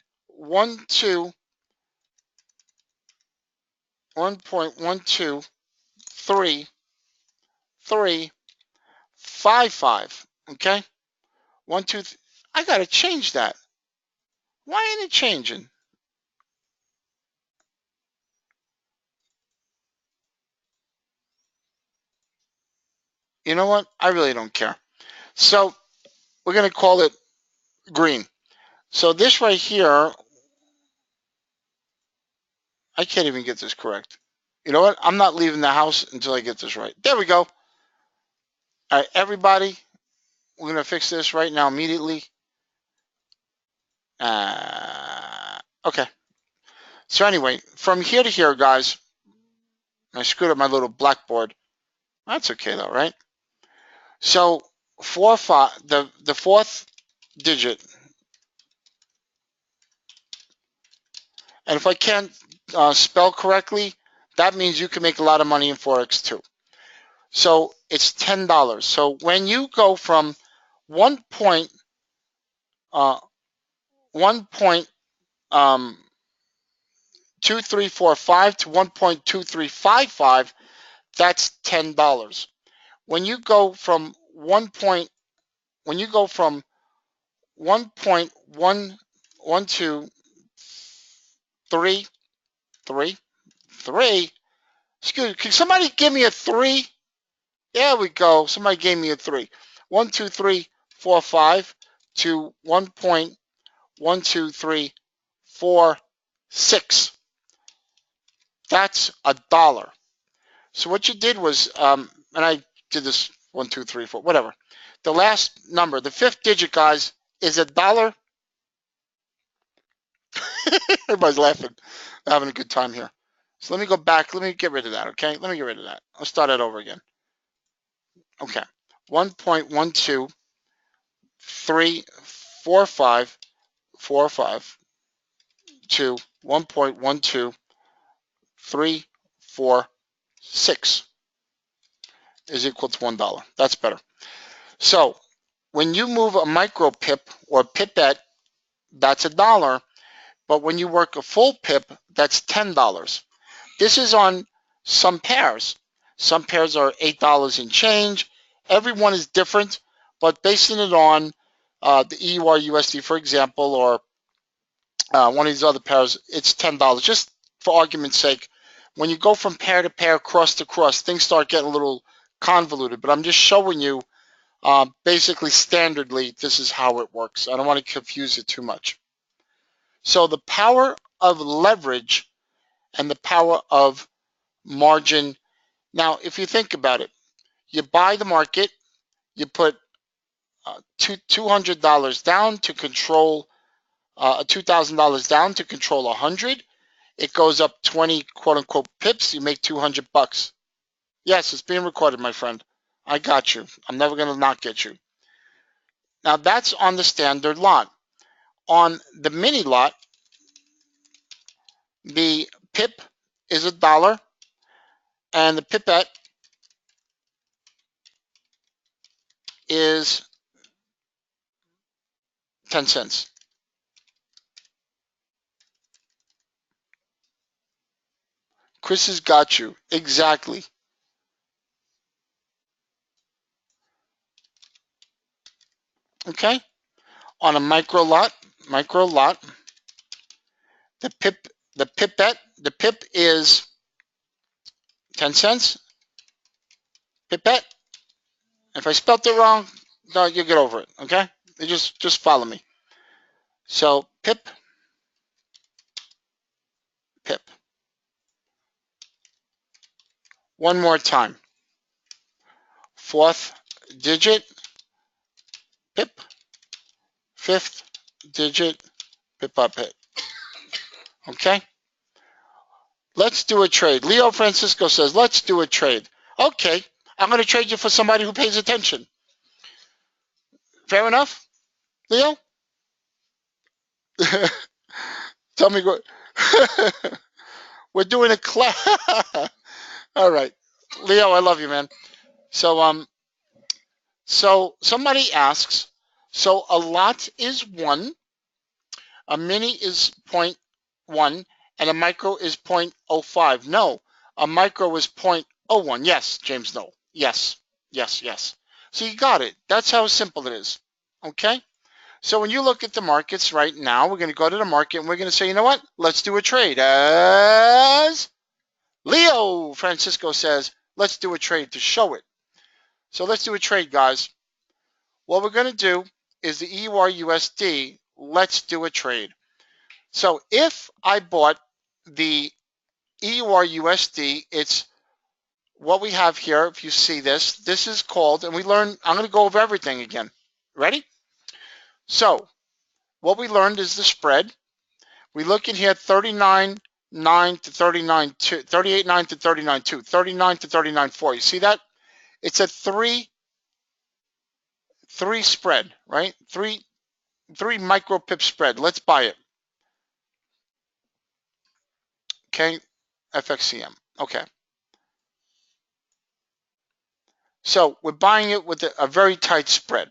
1.12355. Okay, one, two. I gotta change that. Why ain't it changing? You know what? I really don't care. So we're gonna call it green. So this right here, I can't even get this correct. You know what? I'm not leaving the house until I get this right. There we go. All right, everybody, we're gonna fix this right now immediately. Okay. So anyway, from here to here, guys, I screwed up my little blackboard. That's okay though, right? So 4, 5, the fourth digit, and if I can't spell correctly, that means you can make a lot of money in forex too. So it's $10. So when you go from 1 uh, 1.2345 to 1.2355, that's $10. When you go from when you go from 1.11233, excuse me, can somebody give me a 3? There we go. Somebody gave me a 3. 12345 to 1.12346. That's $1. So what you did was, and I did this 1, 2, 3, 4, whatever. The last number, the fifth digit, guys, is $1. Everybody's laughing, having a good time here. So let me go back. Let me get rid of that. Okay, let me get rid of that. I'll start it over again. Okay, 1.12345 to 1.12346 is equal to $1. That's better. So when you move a micro pip or pipette, that's $1. But when you work a full pip, that's $10. This is on some pairs. Some pairs are $8 and change. Every one is different, but basing it on the EUR USD, for example, or one of these other pairs, it's $10. Just for argument's sake, when you go from pair to pair, cross to cross, things start getting a little convoluted. But I'm just showing you basically standardly, this is how it works. I don't want to confuse it too much. So the power of leverage and the power of margin. Now, if you think about it, you buy the market, you put $200 down to control $2,000 down to control 100. It goes up 20 quote unquote pips. You make 200 bucks. Yes, it's being recorded, my friend. I got you. I'm never going to not get you. Now that's on the standard lot. On the mini lot, the pip is $1 and the pipette is 10 cents. Chris has got you. Exactly. Okay? On a micro lot, the pip is 10 cents. Pipette. If I spelt it wrong, no, you get over it. Okay? You just follow me. So pip. One more time. Fourth digit, pip. Fifth digit, pip up hit. Okay? Let's do a trade. Leo Francisco says, let's do a trade. Okay, I'm going to trade you for somebody who pays attention. Fair enough, Leo? Tell me what. We're doing a class. All right. Leo, I love you, man. So somebody asks, so a lot is 1, A mini is 0.1 and a micro is 0.05. No, a micro is 0.01. Yes, James, no. Yes, yes, yes. So you got it. That's how simple it is. Okay? So when you look at the markets right now, we're going to go to the market and we're going to say, you know what? Let's do a trade. As Leo Francisco says, let's do a trade to show it. So let's do a trade, guys. What we're going to do is the EUR-USD. Let's do a trade. So if I bought the EUR-USD, it's what we have here. If you see this, this is called, and we learned, I'm going to go over everything again. Ready? So what we learned is the spread. We look in here 39.9 to 39.2, 38.9 to 39.2, 39 to 39.4. You see that? It's a three spread, right? Three micro pip spread. Let's buy it. Okay, FXCM. Okay. So we're buying it with a very tight spread.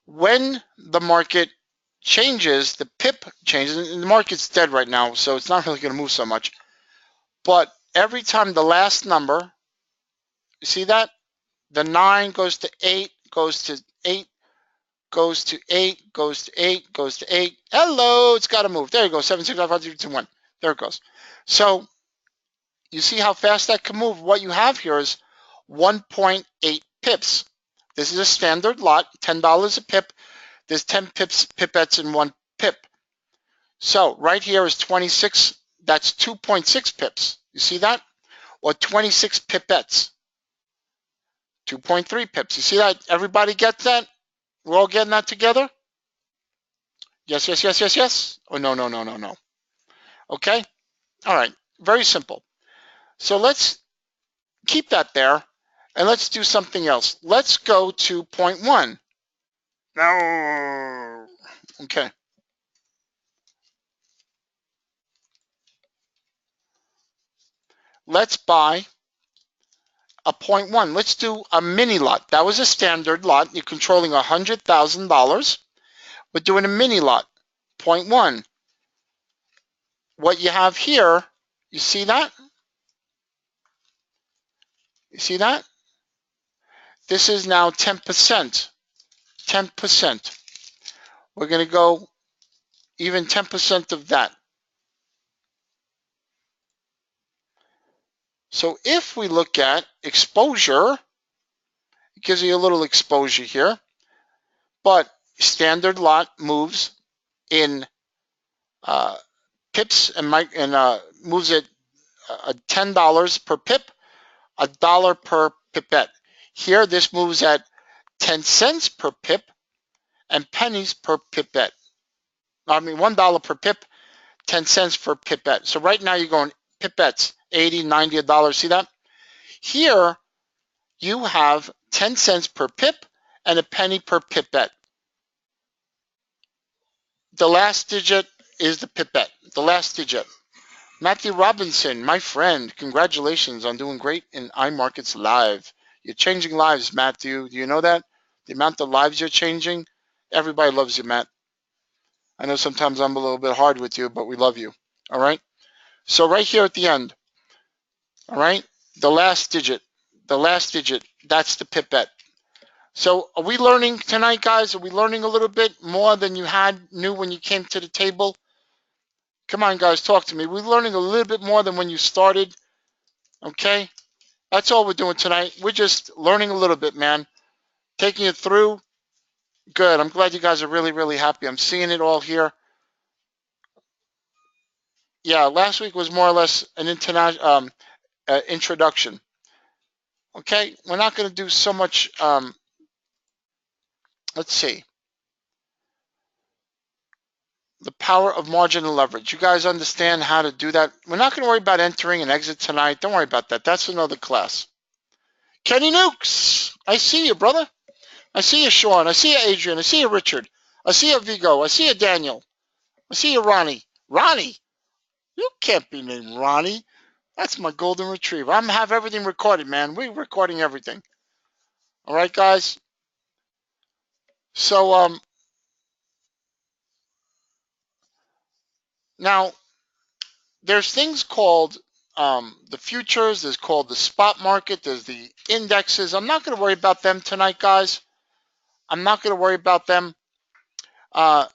When the market changes, the pip changes, and the market's dead right now, so it's not really going to move so much. But every time the last number, you see that? The 9 goes to 8, goes to 8, goes to 8, goes to 8, goes to 8. Hello, it's got to move. There you go, 7, 6, 5, 4, 3, 2, 1. There it goes. So you see how fast that can move. What you have here is 1.8 pips. This is a standard lot, $10 a pip. There's 10 pipettes in one pip. So right here is 26. That's 2.6 pips. You see that? Or 26 pipettes. 2.3 pips. You see that? Everybody gets that? We're all getting that together? Yes, yes, yes, yes, yes? Oh, no, no, no, no, no. Okay? All right. Very simple. So let's keep that there, and let's do something else. Let's go to point 1. No. Okay. Let's buy a point 1. Let's do a mini lot. That was a standard lot. You're controlling $100,000. We're doing a mini lot. Point 1. What you have here, you see that? You see that? This is now 10%. 10%. We're going to go even 10% of that. So if we look at exposure, it gives you a little exposure here, but standard lot moves in pips and moves at $10 per pip, $1 per pipette. Here, this moves at 10 cents per pip and pennies per pipette. I mean, $1 per pip, 10 cents per pipette. So right now you're going pipettes, 80, 90, $1. See that? Here, you have 10 cents per pip and a penny per pipette. The last digit is the pipette, the last digit. Matthew Robinson, my friend, congratulations on doing great in iMarkets Live. You're changing lives, Matthew. Do you know that? The amount of lives you're changing? Everybody loves you, Matt. I know sometimes I'm a little bit hard with you, but we love you. All right? So right here at the end, all right, the last digit, that's the pipette. So are we learning tonight, guys? Are we learning a little bit more than you knew when you came to the table? Come on, guys, talk to me. We're learning a little bit more than when you started, okay? That's all we're doing tonight. We're just learning a little bit, man. Taking it through. Good. I'm glad you guys are really, really happy. I'm seeing it all here. Yeah, last week was more or less an introduction. Okay, we're not going to do so much. Let's see. The power of margin and leverage. You guys understand how to do that? We're not going to worry about entering and exit tonight. Don't worry about that. That's another class. Kenny Nukes, I see you, brother. I see you, Sean. I see you, Adrian. I see you, Richard. I see you, Vigo. I see you, Daniel. I see you, Ronnie. Ronnie? You can't be named Ronnie. That's my golden retriever. I'm have everything recorded, man. We're recording everything. All right, guys. So Now, there's things called the futures, there's called the spot market, there's the indexes. I'm not going to worry about them tonight, guys. I'm not going to worry about them. Uh,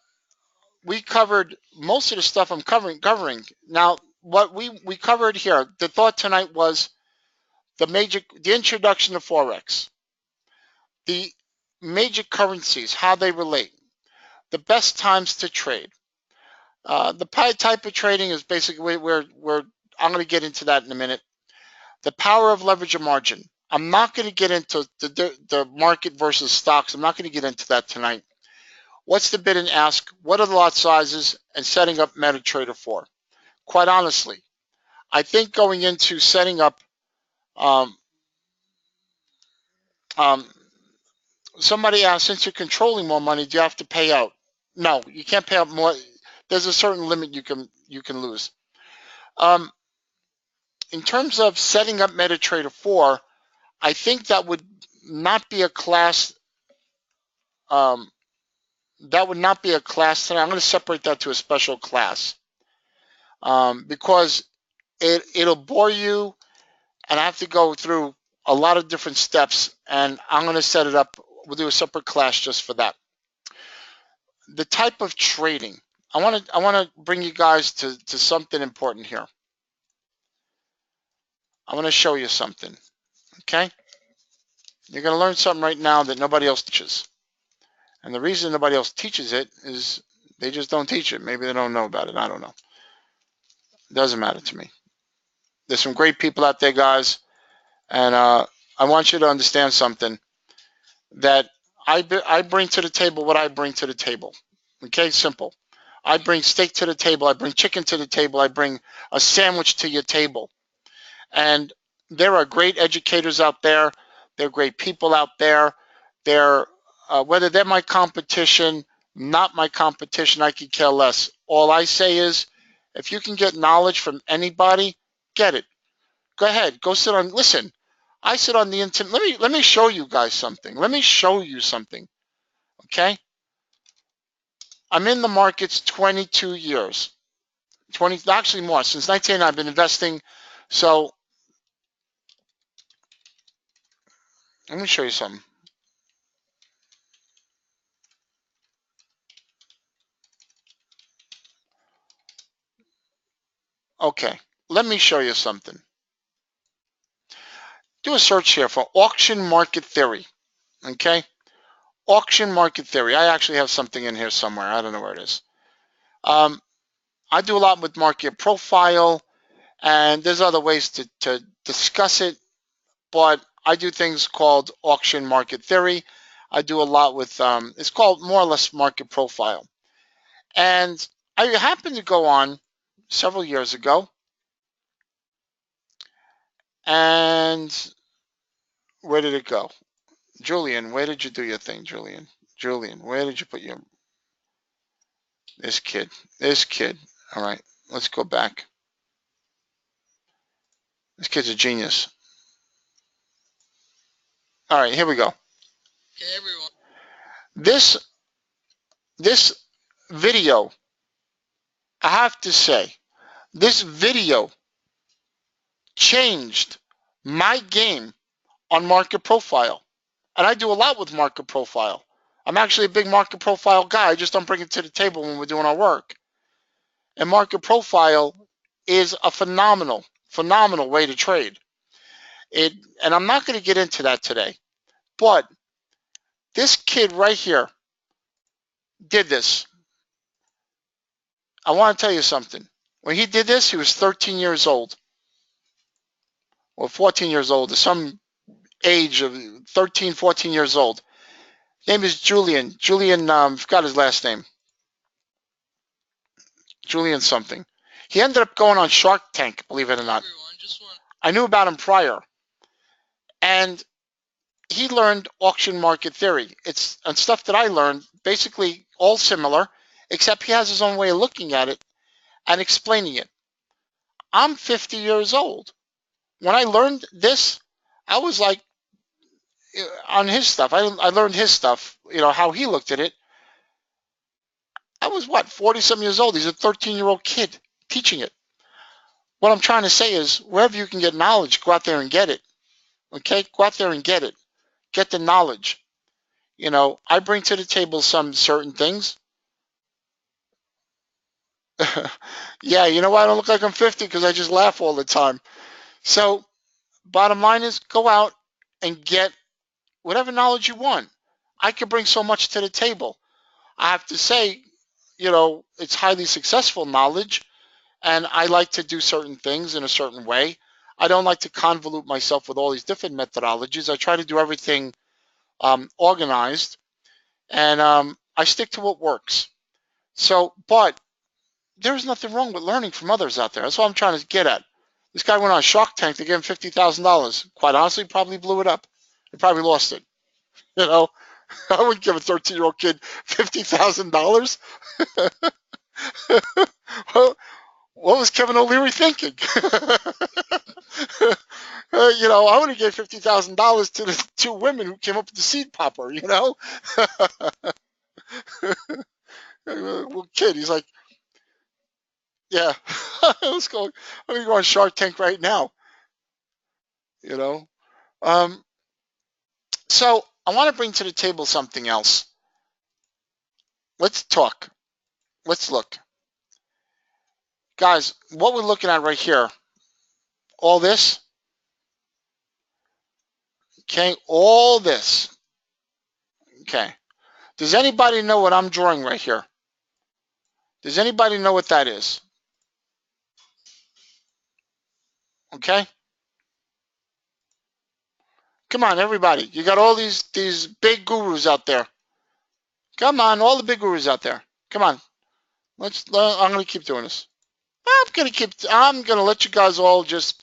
we covered most of the stuff I'm covering. Now, what we covered here, the thought tonight was the introduction to Forex, the major currencies, how they relate, the best times to trade. The type of trading is basically where I'm going to get into that in a minute. The power of leverage and margin. I'm not going to get into the market versus stocks. I'm not going to get into that tonight. What's the bid and ask? What are the lot sizes? And setting up MetaTrader 4. Quite honestly, I think going into setting up, um, um, somebody asked, since you're controlling more money, do you have to pay out? No, you can't pay out more. There's a certain limit you can lose. Um, in terms of setting up MetaTrader 4, I think that would not be a class. Um, that would not be a class tonight. I'm going to separate that to a special class because it'll bore you, and I have to go through a lot of different steps, and I'm going to set it up. We'll do a separate class just for that. The type of trading. I want to bring you guys to something important here. I want to show you something. Okay? You're going to learn something right now that nobody else teaches. And the reason nobody else teaches it is they just don't teach it. Maybe they don't know about it. I don't know. It doesn't matter to me. There's some great people out there, guys. And I want you to understand something that I bring to the table what I bring to the table. Okay, simple. I bring steak to the table. I bring chicken to the table. I bring a sandwich to your table. And there are great educators out there. There are great people out there. They're whether they're my competition, not my competition, I could care less. All I say is, if you can get knowledge from anybody, get it. Go ahead. Go sit on. Listen, I sit on the internet. Let me show you guys something. Let me show you something. Okay. I'm in the markets 22 years. 20, actually more. Since 19, I've been investing. So let me show you something. Okay. Let me show you something. Do a search here for auction market theory. Okay. Auction market theory. I actually have something in here somewhere. I don't know where it is. I do a lot with market profile, and there's other ways to discuss it, but I do things called auction market theory. I do a lot with, it's called more or less market profile. And I happened to go on several years ago, and where did it go? Julian, where did you do your thing, Julian? Julian, where did you put your, this kid. All right, let's go back. This kid's a genius. All right, here we go. Okay, everyone. This this video, I have to say, this video changed my game on market profile. And I do a lot with market profile. I'm actually a big market profile guy. I just don't bring it to the table when we're doing our work. And market profile is a phenomenal way to trade. It, and I'm not going to get into that today. But this kid right here did this. I want to tell you something. When he did this, he was 13 years old. Or 14 years old. Some age of 13, 14 years old. His name is Julian. Julian, forgot his last name. Julian something. He ended up going on Shark Tank, believe it or not. I knew about him prior. And he learned auction market theory. It's and stuff that I learned, basically all similar, except he has his own way of looking at it and explaining it. I'm 50 years old. When I learned this, I was like, on his stuff. I learned his stuff, how he looked at it. I was what, 40-some years old. He's a 13-year-old kid teaching it. What I'm trying to say is, wherever you can get knowledge, go out there and get it. Okay? Go out there and get it. Get the knowledge. You know, I bring to the table some certain things. Yeah, you know why I don't look like I'm 50? Because I just laugh all the time. So, bottom line is, go out and get whatever knowledge you want. I could bring so much to the table. I have to say, you know, it's highly successful knowledge, and I like to do certain things in a certain way. I don't like to convolute myself with all these different methodologies. I try to do everything organized, and I stick to what works. So, but there's nothing wrong with learning from others out there. That's what I'm trying to get at. This guy went on Shark Tank to give him $50,000. Quite honestly, probably blew it up. He probably lost it. You know, I wouldn't give a 13-year-old kid $50,000. Well, what was Kevin O'Leary thinking? You know, I would have gave $50,000 to the two women who came up with the seed popper. You know, little kid. He's like, yeah, let's go. I'm gonna go on Shark Tank right now. You know, um, so I want to bring to the table something else. Let's talk. Let's look, guys. What we're looking at right here, all this, okay, all this, okay. Does anybody know what I'm drawing right here? Does anybody know what that is? Okay, come on, everybody. You got all these big gurus out there. Come on, all the big gurus out there. Come on. I'm gonna keep doing this. I'm gonna let you guys all just.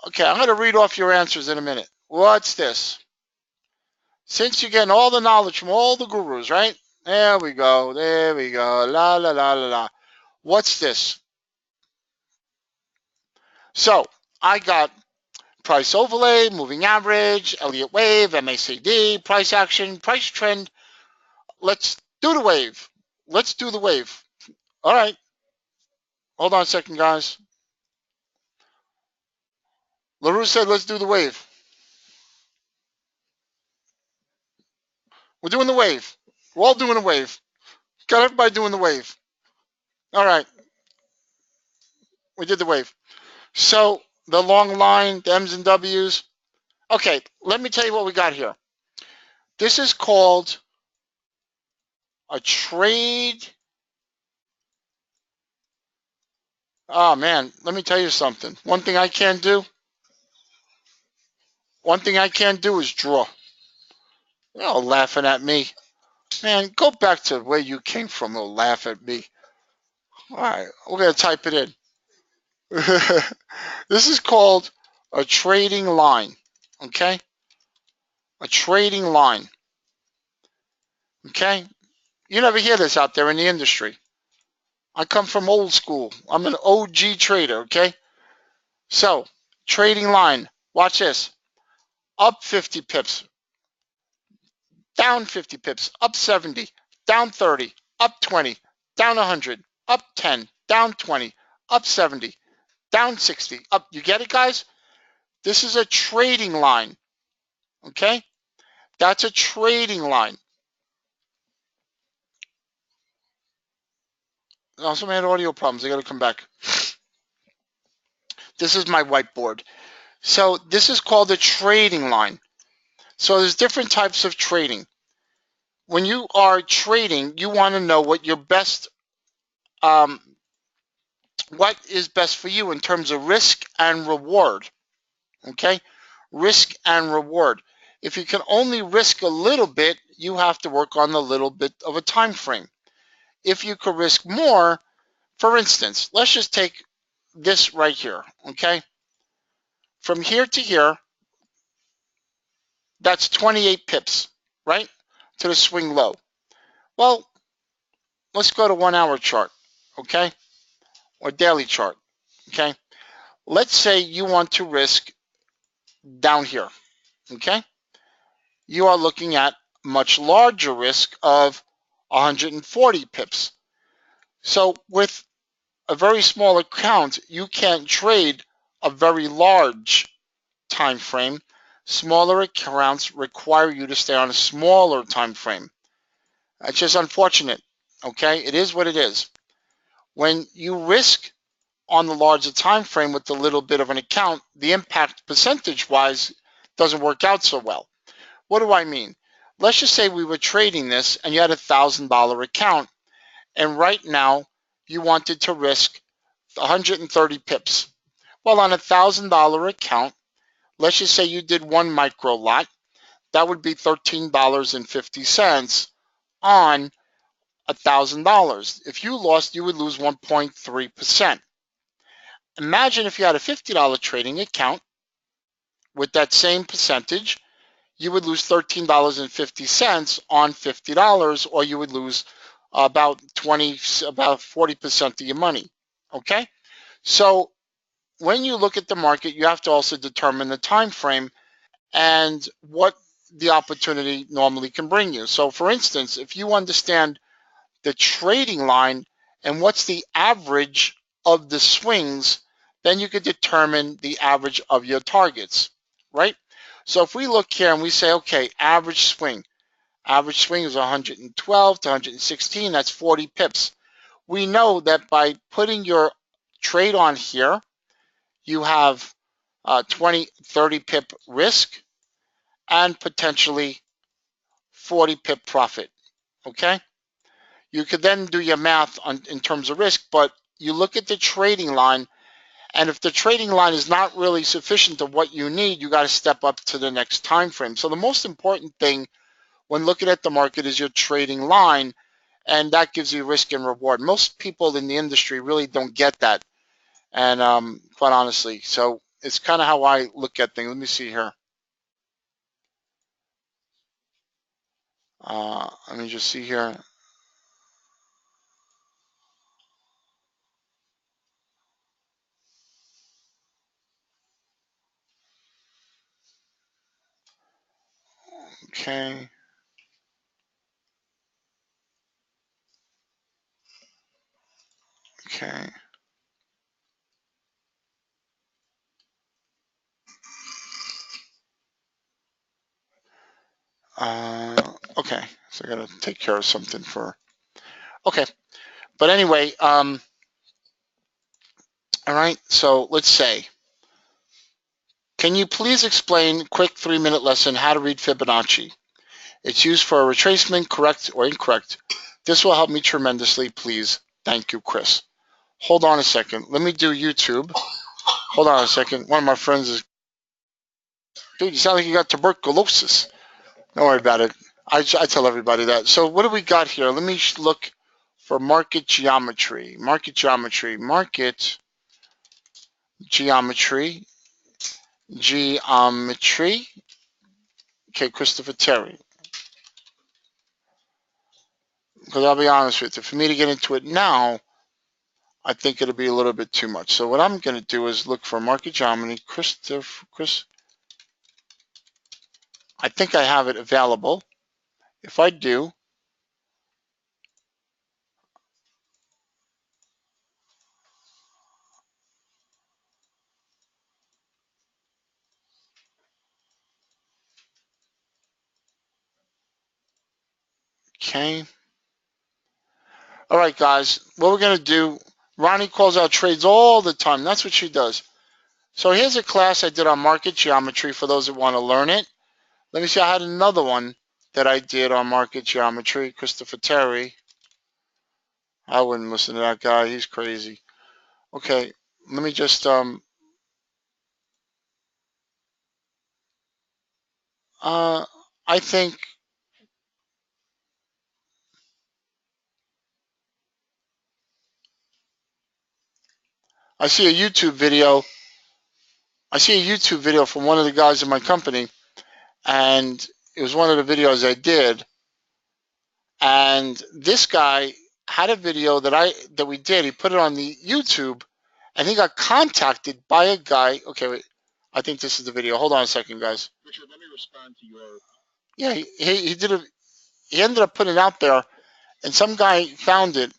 Okay, I'm gonna read off your answers in a minute. What's this? Since you're getting all the knowledge from all the gurus, right? There we go. There we go. La la la la la. What's this? So I got price overlay, moving average, Elliott wave, MACD, price action, price trend. Let's do the wave. Let's do the wave. All right. Hold on a second, guys. LaRue said, let's do the wave. We're doing the wave. We're all doing the wave. Got everybody doing the wave. All right. We did the wave. So the long line, the M's and W's. Okay, let me tell you what we got here. This is called a trade. Oh man, let me tell you something. One thing I can't do is draw. You're all laughing at me. Man, go back to where you came from. You'll laugh at me. All right, we're going to type it in. This is called a trading line. Okay? A trading line. Okay? You never hear this out there in the industry. I come from old school. I'm an OG trader. Okay? So, trading line. Watch this. Up 50 pips. Down 50 pips. Up 70. Down 30. Up 20. Down 100. Up 10. Down 20. Up 70. Down 60. Up. You get it, guys? This is a trading line. Okay? That's a trading line. Oh, somebody had audio problems. They got to come back. This is my whiteboard. So this is called a trading line. So there's different types of trading. When you are trading, you want to know what your best, what is best for you in terms of risk and reward. Okay? Risk and reward. If you can only risk a little bit, you have to work on a little bit of a time frame. If you could risk more, for instance, let's just take this right here, okay? From here to here, that's 28 pips, right? To the swing low. Well, let's go to 1 hour chart, okay? Or daily chart, okay? Let's say you want to risk down here, okay? You are looking at much larger risk of 140 pips. So with a very small account, you can't trade a very large time frame. Smaller accounts require you to stay on a smaller time frame. It's just unfortunate. Okay, it is what it is. When you risk on the larger time frame with a little bit of an account, the impact percentage wise doesn't work out so well. What do I mean? Let's just say we were trading this and you had $1,000 account, and right now you wanted to risk 130 pips. Well, on $1,000 account, let's just say you did one micro lot, that would be $13.50 on $1,000. If you lost, you would lose 1.3%. Imagine if you had a $50 trading account with that same percentage, you would lose $13.50 on $50, or you would lose about 40% of your money. Okay? So when you look at the market, you have to also determine the time frame and what the opportunity normally can bring you. So for instance, if you understand the trading line and what's the average of the swings, then you could determine the average of your targets, right? So if we look here and we say, okay, average swing is 112 to 116, that's 40 pips. We know that by putting your trade on here, you have 20, 30 pip risk and potentially 40 pip profit, okay? You could then do your math in terms of risk, but you look at the trading line, and if the trading line is not really sufficient to what you need, you got to step up to the next time frame. So the most important thing when looking at the market is your trading line, and that gives you risk and reward. Most people in the industry really don't get that, and quite honestly, so it's kind of how I look at things. Let me see here. Let me just see here. Okay. Okay. Okay. So I gotta take care of something for. Okay. But anyway, all right. So let's say, can you please explain quick 3-minute lesson how to read Fibonacci? It's used for a retracement, correct or incorrect. This will help me tremendously. Please. Thank you, Chris. Hold on a second. Let me do YouTube. Hold on a second. One of my friends is, dude, you sound like you got tuberculosis. Don't worry about it. I tell everybody that. So what do we got here? Let me look for market geometry. Market geometry. Market geometry. Geometry. Okay, Christopher Terry. Because I'll be honest with you, for me to get into it now, I think it'll be a little bit too much. So what I'm going to do is look for market geometry. Chris. I think I have it available. If I do, okay. All right, guys. What we're going to do, Ronnie calls out trades all the time. That's what she does. So here's a class I did on market geometry for those that want to learn it. Let me see. I had another one that I did on market geometry. Christopher Terry. I wouldn't listen to that guy. He's crazy. Okay. Let me just I think I see a YouTube video. I see a YouTube video from one of the guys in my company, and it was one of the videos I did. And this guy had a video that we did. He put it on the YouTube, and he got contacted by a guy. Okay, wait. I think this is the video. Hold on a second, guys. Richard, let me respond to your. Yeah, he did a. He ended up putting it out there, and some guy found it,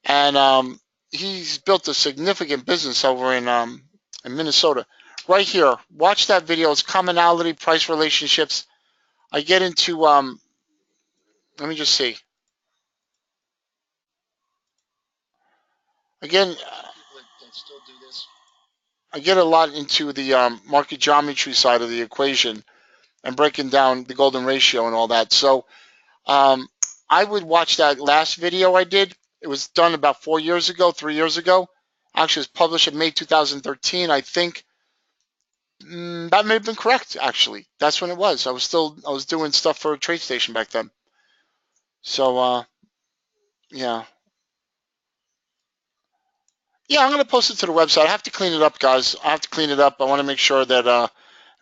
and he's built a significant business over in Minnesota. Right here, watch that video. It's commonality, price relationships. I get into let me just see. Again, I get a lot into the market geometry side of the equation and breaking down the golden ratio and all that. So um, I would watch that last video I did. It was done about 4 years ago, 3 years ago. Actually, it was published in May 2013. I think that may have been correct. Actually, that's when it was. I was doing stuff for a trade station back then. So yeah, yeah. I'm gonna post it to the website. I have to clean it up, guys. I have to clean it up. I want to make sure that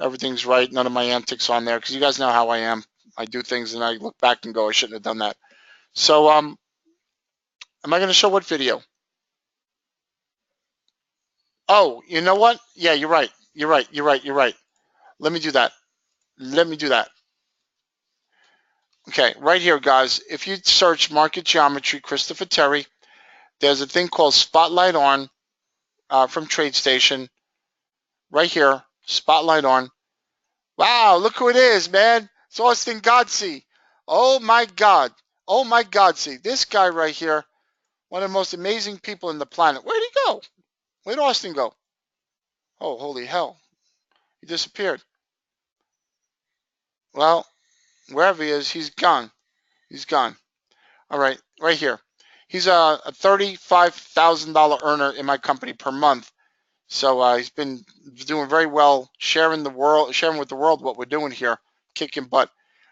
everything's right. None of my antics on there because you guys know how I am. I do things and I look back and go, I shouldn't have done that. So am I gonna show what video? Oh, you know what? Yeah, you're right. You're right. You're right. You're right. Let me do that. Let me do that. Okay, right here, guys. If you search market geometry, Christopher Terry, there's a thing called Spotlight On from TradeStation. Right here, Spotlight On. Wow, look who it is, man. It's Austin Godsey. Oh my God. Oh my God. See, this guy right here, one of the most amazing people in the planet. Where'd he go? Where'd Austin go? Oh, holy hell. He disappeared. Well, wherever he is, he's gone. He's gone. All right, right here. He's a $35,000 earner in my company per month. So he's been doing very well, sharing with the world what we're doing here, kicking butt.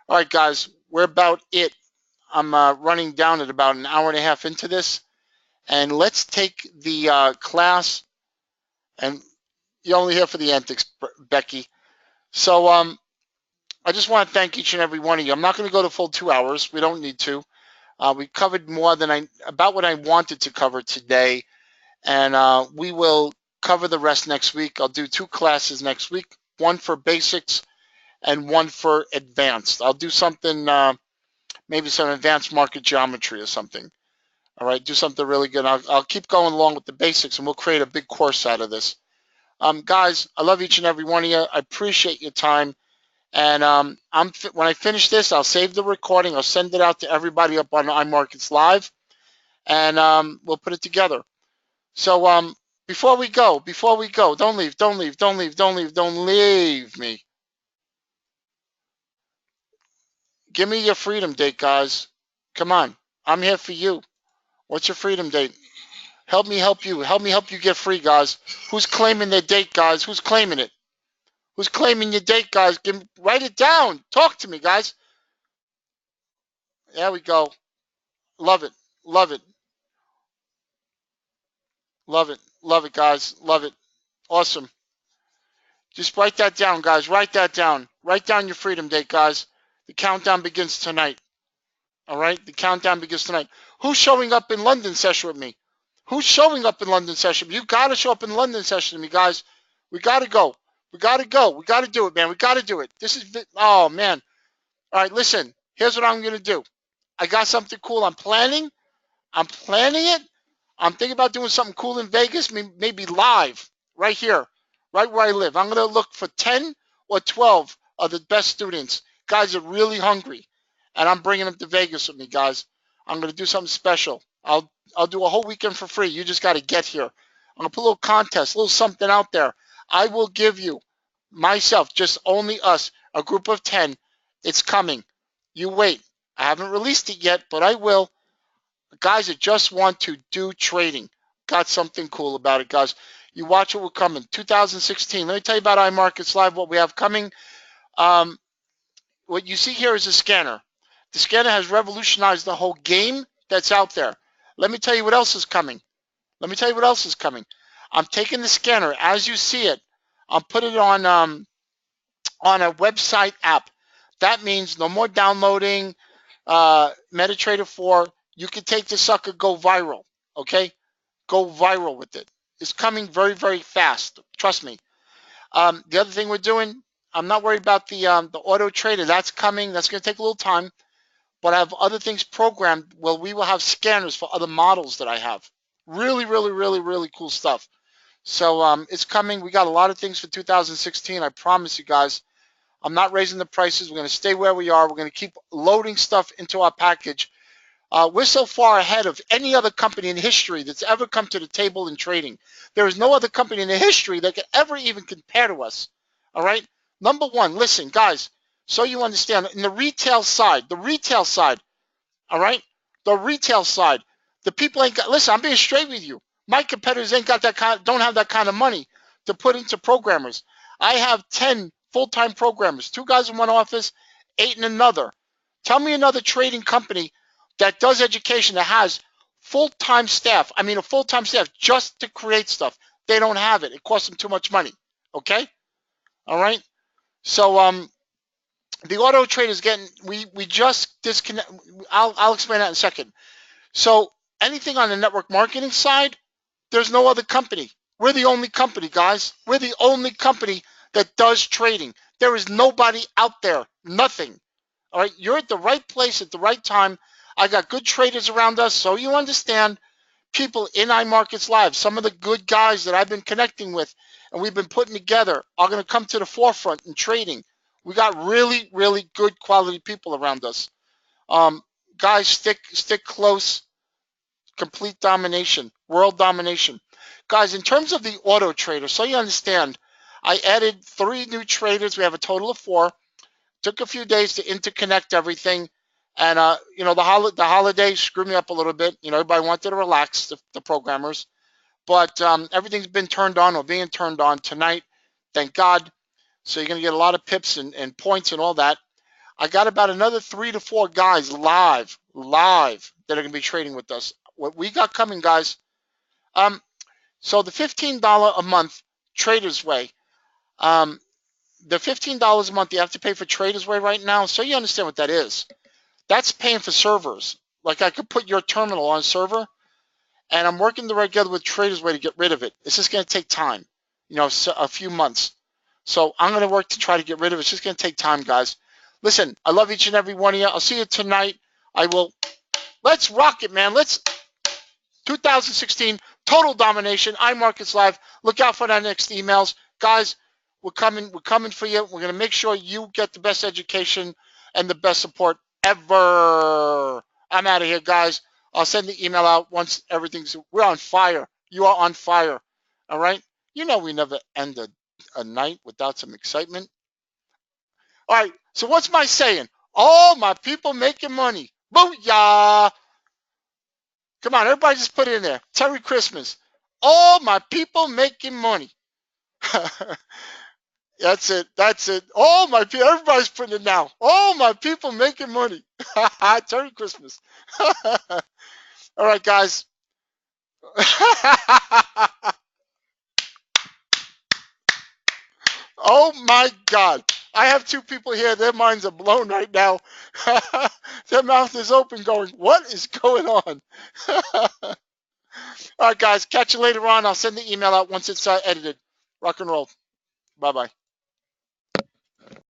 All right, guys, we're about it. I'm running down at about an hour and a half into this, and let's take the class. And you're only here for the antics, Becky. So I just want to thank each and every one of you. I'm not going to go the full 2 hours. We don't need to. We covered more than about what I wanted to cover today, and we will cover the rest next week. I'll do 2 classes next week, one for basics and one for advanced. I'll do something, maybe some advanced market geometry or something. All right, do something really good. I'll keep going along with the basics, and we'll create a big course out of this. Guys, I love each and every one of you. I appreciate your time. And when I finish this, I'll save the recording. I'll send it out to everybody up on iMarkets Live, and we'll put it together. So before we go, don't leave, don't leave, don't leave, don't leave, don't leave me. Give me your freedom date, guys. Come on, I'm here for you. What's your freedom date? Help me help you. Help me help you get free, guys. Who's claiming their date, guys? Who's claiming it? Who's claiming your date, guys? Write it down. Talk to me, guys. There we go. Love it. Love it. Love it. Love it, guys. Love it. Awesome. Just write that down, guys. Write that down. Write down your freedom date, guys. The countdown begins tonight. All right? The countdown begins tonight. Who's showing up in London session with me? Who's showing up in London session? You got to show up in London session with me, guys. We got to go. We got to go. We got to do it, man. We got to do it. Oh, man. All right, listen. Here's what I'm going to do. I got something cool I'm planning. I'm planning it. I'm thinking about doing something cool in Vegas, maybe live, right here, right where I live. I'm going to look for 10 or 12 of the best students. Guys are really hungry, and I'm bringing them to Vegas with me, guys. I'm going to do something special. I'll do a whole weekend for free. You just got to get here. I'm going to put a little contest, a little something out there. I will give you, myself, just only us, a group of 10. It's coming. You wait. I haven't released it yet, but I will. Guys that just want to do trading. Got something cool about it, guys. You watch what we're coming. 2016. Let me tell you about iMarkets Live, what we have coming. What you see here is a scanner. The scanner has revolutionized the whole game that's out there. Let me tell you what else is coming. Let me tell you what else is coming. I'm taking the scanner as you see it. I'm putting it on a website app. That means no more downloading. MetaTrader 4. You can take the sucker, go viral. Okay, go viral with it. It's coming very, very fast. Trust me. The other thing we're doing, I'm not worried about the auto trader. That's coming. That's going to take a little time. but I have other things programmed. Well, we will have scanners for other models that I have. Really, really, really, really cool stuff. So it's coming. We got a lot of things for 2016. I promise you guys. I'm not raising the prices. We're going to stay where we are. We're going to keep loading stuff into our package. We're so far ahead of any other company in history that's ever come to the table in trading. There is no other company in the history that could ever even compare to us. All right? Number one, listen, guys, so you understand, in the retail side, all right? The retail side, the people ain't got, listen, I'm being straight with you. My competitors ain't got that kind, don't have that kind of money to put into programmers. I have 10 full-time programmers, 2 guys in one office, 8 in another. Tell me another trading company that does education that has full-time staff. I mean, a full-time staff just to create stuff. They don't have it. It costs them too much money. Okay? All right? So, the auto traders getting, we just disconnect. I'll explain that in a second. So anything on the network marketing side, there's no other company. We're the only company, guys. We're the only company that does trading. There is nobody out there. Nothing. All right. You're at the right place at the right time. I got good traders around us, so you understand. People in iMarkets Live, some of the good guys that I've been connecting with and we've been putting together are going to come to the forefront in trading. We got really, really good quality people around us. Guys, stick close. Complete domination, world domination. Guys, in terms of the auto trader, so you understand, I added 3 new traders. We have a total of 4. Took a few days to interconnect everything. And, the holiday screwed me up a little bit. Everybody wanted to relax, the programmers. But everything's been turned on or being turned on tonight. Thank God. So you're going to get a lot of pips and points and all that. I got about another 3 to 4 guys live that are going to be trading with us. What we got coming, guys. So the $15 a month Traders Way. The $15 a month you have to pay for Traders Way right now. So you understand what that is. That's paying for servers. Like I could put your terminal on server, and I'm working together with Traders Way to get rid of it. It's just going to take time, so a few months. So I'm going to work to try to get rid of it. It's just going to take time, guys. Listen, I love each and every one of you. I'll see you tonight. Let's rock it, man. 2016, total domination, iMarkets Live. Look out for our next emails. Guys, we're coming for you. We're going to make sure you get the best education and the best support ever. I'm out of here, guys. I'll send the email out once we're on fire. You are on fire. All right? We never end a night without some excitement. All right, so what's my saying? All my people making money. Booyah! Come on, everybody just put it in there. Merry Christmas. All my people making money. That's it. All my people, everybody's putting it now. All my people making money. Merry Christmas. All right, guys. Oh my God. I have 2 people here. Their minds are blown right now. Their mouth is open going, what is going on? All right, guys. Catch you later on. I'll send the email out once it's edited. Rock and roll. Bye-bye.